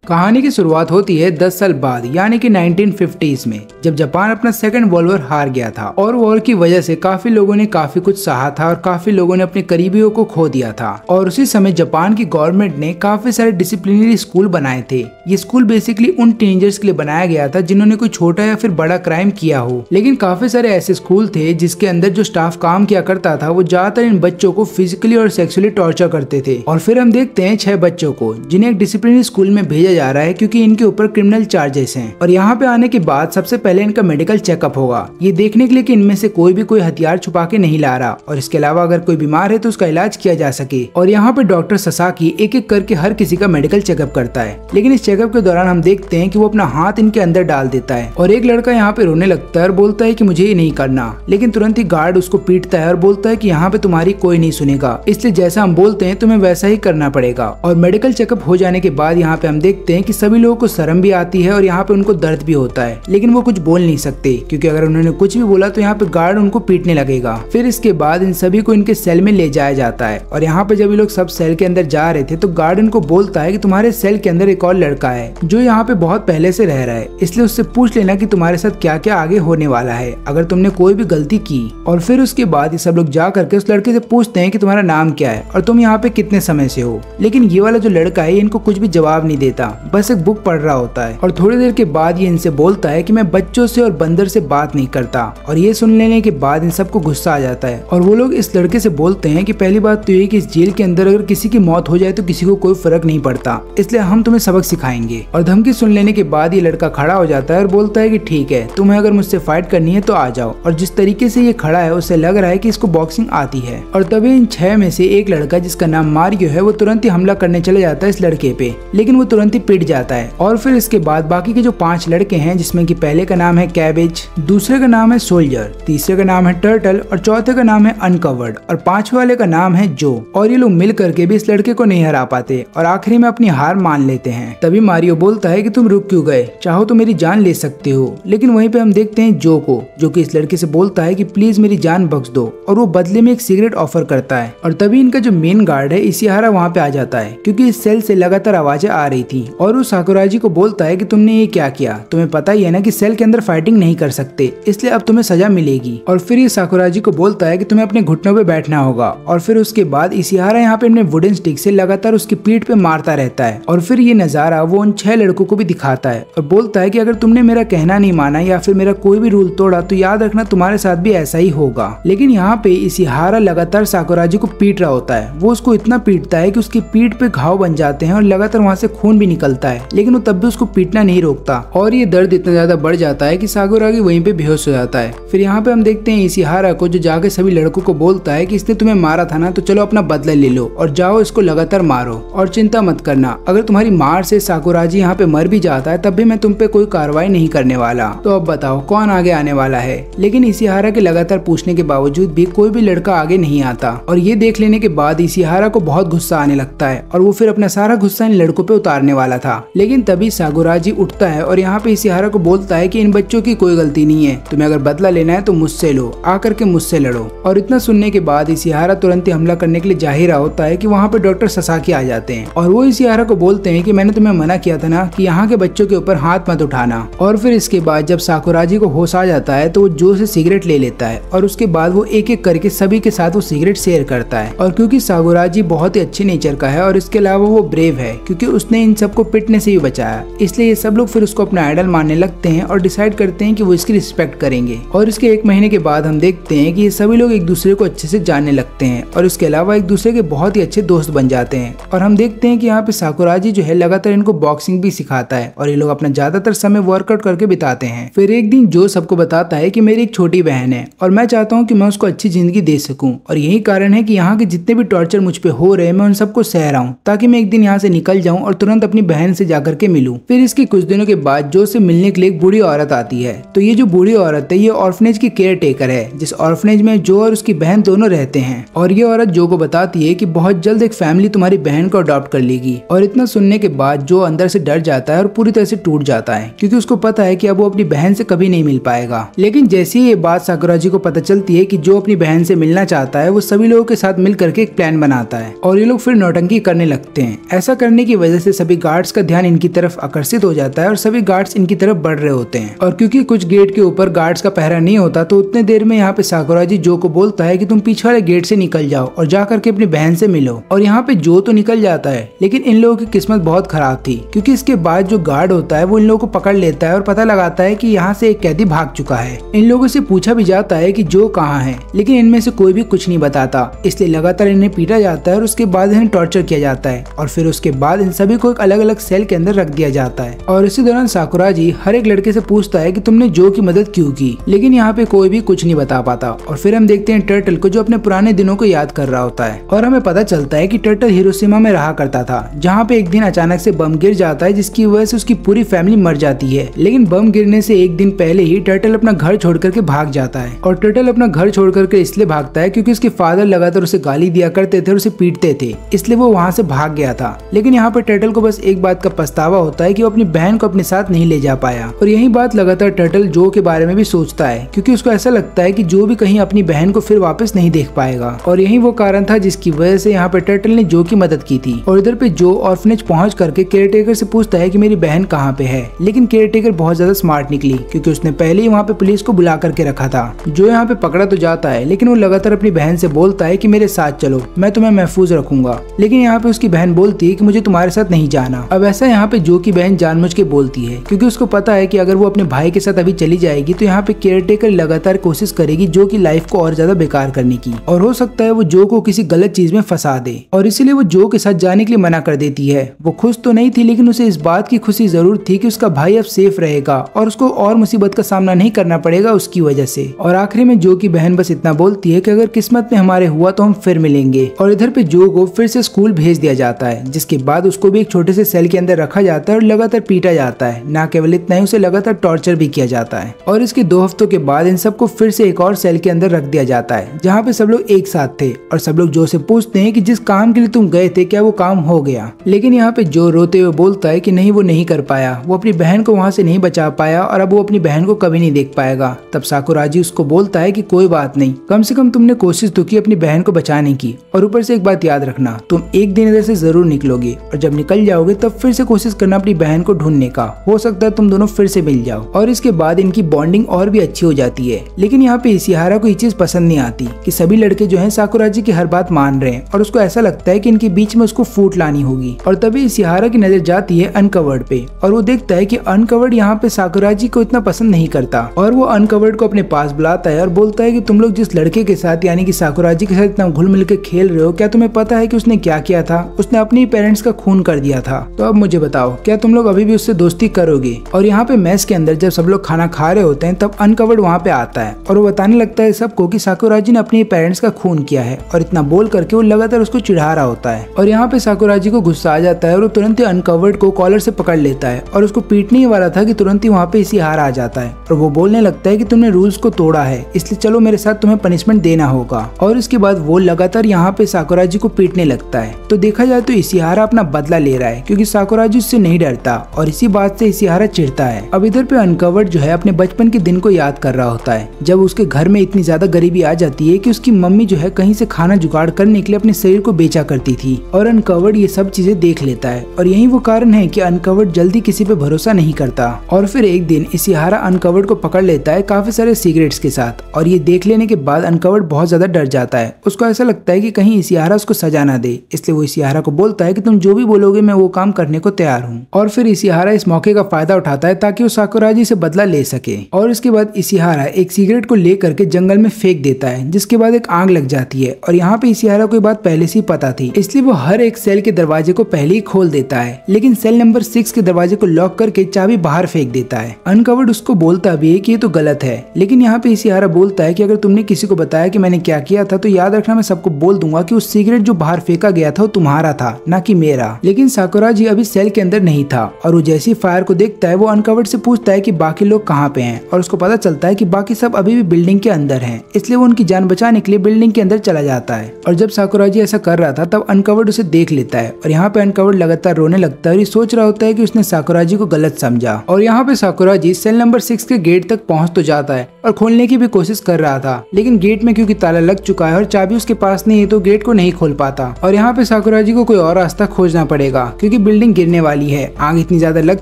कहानी की शुरुआत होती है 10 साल बाद यानी कि 1950s में, जब जापान अपना सेकंड वर्ल्ड वॉर हार गया था और वॉर की वजह से काफी लोगों ने काफी कुछ सहा था और काफी लोगों ने अपने करीबियों को खो दिया था। और उसी समय जापान की गवर्नमेंट ने काफी सारे डिसिप्लिनरी स्कूल बनाए थे। ये स्कूल बेसिकली उन टीनेजर्स के लिए बनाया गया था जिन्होंने कोई छोटा या फिर बड़ा क्राइम किया हो। लेकिन काफी सारे ऐसे स्कूल थे जिसके अंदर जो स्टाफ काम किया करता था वो ज्यादातर इन बच्चों को फिजिकली और सेक्सुअली टॉर्चर करते थे। और फिर हम देखते हैं 6 बच्चों को जिन्हें एक डिसिप्लिनरी स्कूल में भेजा जा रहा है क्योंकि इनके ऊपर क्रिमिनल चार्जेस हैं। और यहाँ पे आने के बाद सबसे पहले इनका मेडिकल चेकअप होगा, ये देखने के लिए कि इनमें से कोई भी कोई हथियार छुपा के नहीं ला रहा और इसके अलावा अगर कोई बीमार है तो उसका इलाज किया जा सके। और यहाँ पे डॉक्टर ससाकी एक एक करके हर किसी का मेडिकल चेकअप करता है। लेकिन इस चेकअप के दौरान हम देखते हैं कि वो अपना हाथ इनके अंदर डाल देता है और एक लड़का यहाँ पे रोने लगता है और बोलता है कि मुझे ये नहीं करना। लेकिन तुरंत ही गार्ड उसको पीटता है और बोलता है कि यहाँ पे तुम्हारी कोई नहीं सुनेगा, इसलिए जैसा हम बोलते हैं तुम्हें वैसा ही करना पड़ेगा। और मेडिकल चेकअप हो जाने के बाद यहाँ पे हम देखते हैं कि सभी लोगों को शर्म भी आती है और यहाँ पे उनको दर्द भी होता है, लेकिन वो कुछ बोल नहीं सकते क्योंकि अगर उन्होंने कुछ भी बोला तो यहाँ पे गार्ड उनको पीटने लगेगा। फिर इसके बाद इन सभी को इनके सेल में ले जाया जाता है और यहाँ पे जब ये लोग सब सेल के अंदर जा रहे थे तो गार्ड उनको बोलता है कि तुम्हारे सेल के अंदर एक और लड़का है जो यहाँ पे बहुत पहले से रह रहा है, इसलिए उससे पूछ लेना कि तुम्हारे साथ क्या क्या आगे होने वाला है अगर तुमने कोई भी गलती की। और फिर उसके बाद ये सब लोग जा करके उस लड़के से पूछते हैं कि तुम्हारा नाम क्या है और तुम यहाँ पे कितने समय से हो। लेकिन ये वाला जो लड़का है इनको कुछ भी जवाब नहीं देता, बस एक बुक पढ़ रहा होता है। और थोड़ी देर के बाद ये इनसे बोलता है कि मैं बच्चों से और बंदर से बात नहीं करता। और ये सुन लेने के बाद इन सबको गुस्सा आ जाता है और वो लोग इस लड़के से बोलते हैं कि पहली बात तो ये कि इस जेल के अंदर अगर किसी की मौत हो जाए तो किसी को कोई फर्क नहीं पड़ता, इसलिए हम तुम्हें सबक सिखाएंगे। और धमकी सुन लेने के बाद ये लड़का खड़ा हो जाता है और बोलता है कि ठीक है, तुम्हें अगर मुझसे फाइट करनी है तो आ जाओ। और जिस तरीके से ये खड़ा है उससे लग रहा है कि इसको बॉक्सिंग आती है। और तभी इन 6 में से एक लड़का जिसका नाम मारियो है वो तुरंत ही हमला करने चले जाता है इस लड़के पे, लेकिन वो तुरंत ही पिट जाता है। और फिर इसके बाद बाकी के जो 5 लड़के हैं जिसमें कि पहले का नाम है कैबेज, दूसरे का नाम है सोल्जर, तीसरे का नाम है टर्टल और चौथे का नाम है अनकवर्ड और 5वें वाले का नाम है जो। और ये लोग मिल करके भी इस लड़के को नहीं हरा पाते और आखिरी में अपनी हार मान लेते हैं। तभी मारियो बोलता है कि तुम रुक क्यों गए, चाहो तो मेरी जान ले सकते हो। लेकिन वहीं पे हम देखते हैं जो को, जो कि इस लड़के से बोलता है कि प्लीज मेरी जान बख्श दो और वो बदले में एक सिगरेट ऑफर करता है। और तभी इनका जो मेन गार्ड है इशिहारा वहाँ पे आ जाता है क्योंकि इस सेल से लगातार आवाजें आ रही थी। और वो साकुराजी को बोलता है कि तुमने ये क्या किया, तुम्हें पता ही है ना कि सेल के अंदर फाइटिंग नहीं कर सकते, इसलिए अब तुम्हें सजा मिलेगी। और फिर ये साकुराजी को बोलता है कि तुम्हें अपने घुटनों पे बैठना होगा। और फिर उसके बाद इशिहारा यहाँ पे अपने वुडन स्टिक से लगातार उसकी पीठ पे मारता रहता है। और फिर ये नजारा वो उन 6 लड़कों को भी दिखाता है और बोलता है कि अगर तुमने मेरा कहना नहीं माना या फिर मेरा कोई भी रूल तोड़ा तो याद रखना तुम्हारे साथ भी ऐसा ही होगा। लेकिन यहाँ पे इशिहारा लगातार साकुराजी को पीट रहा होता है, वो उसको इतना पीटता है कि उसकी पीठ पे घाव बन जाते हैं और लगातार वहाँ से खून भी निकलता है, लेकिन वो तब भी उसको पीटना नहीं रोकता। और ये दर्द इतना ज्यादा बढ़ जाता है कि साकुरागी वहीं पे बेहोश हो जाता है। फिर यहाँ पे हम देखते हैं इशिहारा को जो जाके सभी लड़कों को बोलता है कि इसने तुम्हें मारा था ना, तो चलो अपना बदला ले लो और जाओ इसको लगातार मारो और चिंता मत करना, अगर तुम्हारी मार से साकुराजी यहाँ पे मर भी जाता है तब भी मैं तुम पे कोई कार्रवाई नहीं करने वाला। तो अब बताओ कौन आगे आने वाला है। लेकिन इशिहारा के लगातार पूछने के बावजूद भी कोई भी लड़का आगे नहीं आता। और ये देख लेने के बाद इशिहारा को बहुत गुस्सा आने लगता है और वो फिर अपना सारा गुस्सा इन लड़कों पे उतारने वाला था। लेकिन तभी साकुराजी उठता है और यहाँ पे इशिहारा को बोलता है कि इन बच्चों की कोई गलती नहीं है, तुम्हें अगर बदला लेना है तो मुझसे लो, आकर के मुझसे लड़ो। और इतना सुनने के बाद इशिहारा तुरंत ही हमला करने के लिए जा ही रहा होता है कि वहाँ पे डॉक्टर ससाकी आ जाते हैं और वो इशिहारा को बोलते हैं कि मैंने तुम्हें मना किया था ना कि यहाँ के बच्चों के ऊपर हाथ मत उठाना। और फिर इसके बाद जब साकुराजी को होश आ जाता है तो वो जो से सिगरेट ले लेता है और उसके बाद वो एक एक करके सभी के साथ वो सिगरेट शेयर करता है। और क्योंकि साकुराजी बहुत ही अच्छे नेचर का है और इसके अलावा वो ब्रेव है क्योंकि उसने इन सबको पिटने से भी बचाया, इसलिए ये सब लोग फिर उसको अपना आइडल मानने लगते हैं और डिसाइड करते हैं कि वो इसकी रिस्पेक्ट करेंगे। और इसके 1 महीने के बाद हम देखते हैं कि ये सभी लोग एक दूसरे को अच्छे से जानने लगते हैं और इसके अलावा एक दूसरे के बहुत ही अच्छे दोस्त बन जाते हैं। और हम देखते हैं कि यहाँ पे साकुराजी जो है लगातार इनको बॉक्सिंग भी सिखाता है और ये लोग अपना ज्यादातर समय वर्कआउट करके बिताते हैं। फिर एक दिन जो सबको बताता है कि मेरी एक छोटी बहन है और मैं चाहता हूँ कि मैं उसको अच्छी जिंदगी दे सकूं और यही कारण है कि यहाँ के जितने भी टॉर्चर मुझ पे हो रहे हैं मैं उन सबको सह रहा हूँ ताकि मैं एक दिन यहाँ से निकल जाऊँ और तुरंत अपनी बहन से जाकर के मिलूं। फिर इसके कुछ दिनों के बाद जो से मिलने के लिए एक बूढ़ी औरत आती है। तो ये जो बूढ़ी औरत है ये ऑर्फनेज की केयर टेकर है, जिस ऑर्फनेज में जो और उसकी बहन दोनों रहते हैं। और ये औरत जो को बताती है कि बहुत जल्द एक फैमिली तुम्हारी बहन को अडॉप्ट कर लेगी। और इतना सुनने के बाद जो अंदर से डर जाता है और पूरी तरह से टूट जाता है क्योंकि उसको पता है कि अब वो अपनी बहन से कभी नहीं मिल पाएगा। लेकिन जैसे ही ये बात साकुराजी को पता चलती है कि जो अपनी बहन से मिलना चाहता है वो सभी लोगों के साथ मिल करके एक प्लान बनाता है और ये लोग फिर नौटंकी करने लगते हैं। ऐसा करने की वजह से सभी गार्ड गार्ड्स का ध्यान इनकी तरफ आकर्षित हो जाता है और सभी गार्ड्स इनकी तरफ बढ़ रहे होते हैं। और क्योंकि कुछ गेट के ऊपर गार्ड्स का पहरा नहीं होता तो उतने देर में यहाँ पे साकुराजी जो को बोलता है कि तुम पीछे वाले गेट से निकल जाओ और जा करके अपनी बहन से मिलो। और यहाँ पे जो तो निकल जाता है, लेकिन इन लोगों की किस्मत बहुत खराब थी, क्योंकि इसके बाद जो गार्ड होता है वो इन लोगों को पकड़ लेता है और पता लगाता है कि यहाँ से एक कैदी भाग चुका है। इन लोगों से पूछा भी जाता है कि जो कहाँ है, लेकिन इनमें से कोई भी कुछ नहीं बताता, इसलिए लगातार इन्हें पीटा जाता है और उसके बाद इन्हें टॉर्चर किया जाता है और फिर उसके बाद इन सभी को एक अलग अलग सेल के अंदर रख दिया जाता है। और इसी दौरान साकुराजी हर एक लड़के से पूछता है कि तुमने जो की मदद क्यों की, लेकिन यहाँ पे कोई भी कुछ नहीं बता पाता। और फिर हम देखते हैं टर्टल को जो अपने पुराने दिनों को याद कर रहा होता है और हमें पता चलता है कि टर्टल हिरोशिमा में रहा करता था, जहाँ पे एक दिन अचानक से बम गिर जाता है जिसकी वजह से उसकी पूरी फैमिली मर जाती है। लेकिन बम गिरने से एक दिन पहले ही टर्टल अपना घर छोड़ करके भाग जाता है। और टर्टल अपना घर छोड़ करके इसलिए भागता है क्योंकि उसके फादर लगातार उसे गाली दिया करते थे और उसे पीटते थे, इसलिए वो वहाँ से भाग गया था। लेकिन यहाँ पे टर्टल को बस एक बात का पछतावा होता है कि वो अपनी बहन को अपने साथ नहीं ले जा पाया। और यही बात लगातार टर्टल जो के बारे में भी सोचता है, क्योंकि उसको ऐसा लगता है कि जो भी कहीं अपनी बहन को फिर वापस नहीं देख पाएगा। और यही वो कारण था जिसकी वजह से यहाँ पे टर्टल ने जो की मदद की थी। और इधर पे जो ऑर्फनेज पहुंच करके केयरटेकर से पूछता है कि मेरी बहन कहाँ पे है, लेकिन केयरटेकर बहुत ज्यादा स्मार्ट निकली, क्योंकि उसने पहले ही वहाँ पे पुलिस को बुला करके रखा था। जो यहाँ पे पकड़ा तो जाता है, लेकिन वो लगातार अपनी बहन से बोलता है कि मेरे साथ चलो, मैं तुम्हें महफूज रखूंगा। लेकिन यहाँ पे उसकी बहन बोलती है कि मुझे तुम्हारे साथ नहीं जाना। अब ऐसा यहाँ पे जो की बहन जानबूझ के बोलती है, क्योंकि उसको पता है कि अगर वो अपने भाई के साथ अभी चली जाएगी तो यहाँ पे केयरटेकर लगातार कोशिश करेगी जो की लाइफ को और ज्यादा बेकार करने की, और हो सकता है वो जो को किसी गलत चीज में फंसा दे। और इसीलिए वो जो के साथ जाने के लिए मना कर देती है। वो खुश तो नहीं थी, लेकिन उसे इस बात की खुशी जरूर थी कि उसका भाई अब सेफ रहेगा और उसको और मुसीबत का सामना नहीं करना पड़ेगा उसकी वजह से। और आखिरी में जो की बहन बस इतना बोलती है कि अगर किस्मत में हमारे हुआ तो हम फिर मिलेंगे। और इधर पे जो को फिर से स्कूल भेज दिया जाता है, जिसके बाद उसको भी एक छोटे से सेल के अंदर रखा जाता है और लगातार पीटा जाता है। ना केवल इतना ही, उसे लगातार टॉर्चर भी किया जाता है। और इसके 2 हफ्तों के बाद इन सबको फिर से एक और सेल के अंदर रख दिया जाता है, जहाँ पे सब लोग एक साथ थे। और सब लोग जो से पूछते हैं कि जिस काम के लिए तुम गए थे क्या वो काम हो गया। लेकिन यहाँ पे जो रोते हुए बोलता है कि नहीं, वो नहीं कर पाया, वो अपनी बहन को वहाँ से नहीं बचा पाया और अब वो अपनी बहन को कभी नहीं देख पाएगा। तब साकुराजी उसको बोलता है कि कोई बात नहीं, कम से कम तुमने कोशिश तो की अपनी बहन को बचाने की। और ऊपर से एक बात याद रखना, तुम एक दिन इधर से जरूर निकलोगे और जब निकल जाओगे तब फिर से कोशिश करना अपनी बहन को ढूंढने का, हो सकता है तुम दोनों फिर से मिल जाओ। और इसके बाद इनकी बॉन्डिंग और भी अच्छी हो जाती है। लेकिन यहाँ पे इशिहारा को ये चीज पसंद नहीं आती कि सभी लड़के जो हैं साकुराजी की हर बात मान रहे हैं, और उसको ऐसा लगता है कि इनके बीच में उसको फूट लानी होगी। और तभी इशिहारा की नजर जाती है अनकवर्ड पे, और वो देखता है कि अनकवर्ड यहाँ पे साकुराजी को इतना पसंद नहीं करता। और वो अनकवर्ड को अपने पास बुलाता है और बोलता है कि तुम लोग जिस लड़के के साथ यानी कि साकुराजी के साथ इतना घुल मिल के खेल रहे हो, क्या तुम्हें पता है कि उसने क्या किया था? उसने अपने पेरेंट्स का खून कर दिया था। तो अब मुझे बताओ, क्या तुम लोग अभी भी उससे दोस्ती करोगे? और यहाँ पे मेस के अंदर जब सब लोग खाना खा रहे होते हैं तब अनकवर्ड वहाँ पे आता है और वो बताने लगता है सबको कि साकुराजी ने अपने पेरेंट्स का खून किया है। और इतना बोल करके वो लगातार उसको चिढ़ा रहा होता है। और यहाँ पे साकुराजी को गुस्सा आ जाता है और वो तुरंत ही अनकवर्ड को कॉलर से पकड़ लेता है और उसको पीटने ही वाला था कि तुरंत ही वहाँ पे इशिहारा आ जाता है और वो बोलने लगता है कि तुमने रूल्स को तोड़ा है, इसलिए चलो मेरे साथ तुम्हें पनिशमेंट देना होगा। और इसके बाद वो लगातार यहाँ पे साकुराजी को पीटने लगता है। तो देखा जाए तो इशिहारा अपना बदला ले रहा है, क्योंकि साकुराजी उससे नहीं डरता और इसी बात से इशिहारा चिढ़ता है। अब इधर पे अनकवर्ड जो है अपने बचपन के दिन को याद कर रहा होता है, जब उसके घर में इतनी ज्यादा गरीबी आ जाती है कि उसकी मम्मी जो है कहीं से खाना जुगाड़ करने के लिए अपने शरीर को बेचा करती थी। और अनकवर्ड ये सब चीजें देख लेता है और यही वो कारण है कि अनकवर्ड जल्दी किसी पे भरोसा नहीं करता। और फिर एक दिन इशिहारा अनकवर्ड को पकड़ लेता है काफी सारे सिगरेट्स के साथ, और ये देख लेने के बाद अनकवर्ड बहुत ज्यादा डर जाता है। उसको ऐसा लगता है कि कहीं इशिहारा उसको सजा ना दे, इसलिए वो इशिहारा को बोलता है कि तुम जो भी बोलोगे मैं वो काम करने को तैयार हूँ। और फिर इशिहारा इस मौके का फायदा उठाता है ताकि वो साकुराजी से बदला ले सके। और इसके बाद इशिहारा एक सिगरेट को लेकर के जंगल में फेंक देता है, जिसके बाद एक आग लग जाती है। और यहाँ पे इशिहारा को बात पहले से ही पता थी, इसलिए वो हर एक सेल के दरवाजे को पहले ही खोल देता है, लेकिन सेल नंबर 6 के दरवाजे को लॉक करके चाबी बाहर फेंक देता है। अनकवर्ड उसको बोलता भी है कि ये तो गलत है, लेकिन यहाँ पे इशिहारा बोलता है कि अगर तुमने किसी को बताया कि मैंने क्या किया था तो याद रखना मैं सबको बोल दूंगा कि उस सिगरेट जो बाहर फेंका गया था वो तुम्हारा था, ना कि मेरा। लेकिन साकुराजी अभी सेल के अंदर नहीं था और वो जैसे ही फायर को देखता है वो अनकवर्ड से पूछता है कि बाकी लोग कहाँ पे हैं, और उसको पता चलता है कि बाकी सब अभी भी बिल्डिंग के अंदर हैं, इसलिए वो उनकी जान बचाने के लिए बिल्डिंग के अंदर चला जाता है। और जब साकुराजी ऐसा कर रहा था तब अनकवर्ड उसे देख लेता है और यहाँ पे अनकवर्ड लगातार रोने लगता है और ये सोच रहा होता है कि उसने साकुराजी को गलत समझा। और यहाँ पे साकुराजी सेल नंबर 6 के गेट तक पहुँच तो जाता है और खोलने की भी कोशिश कर रहा था, लेकिन गेट में क्योंकि ताला लग चुका है और चाबी उसके पास नहीं है तो गेट को नहीं खोल पाता। और यहाँ पे साकुराजी को कोई और रास्ता खोजना पड़ेगा, क्योंकि बिल्डिंग गिरने वाली है। आग इतनी ज्यादा लग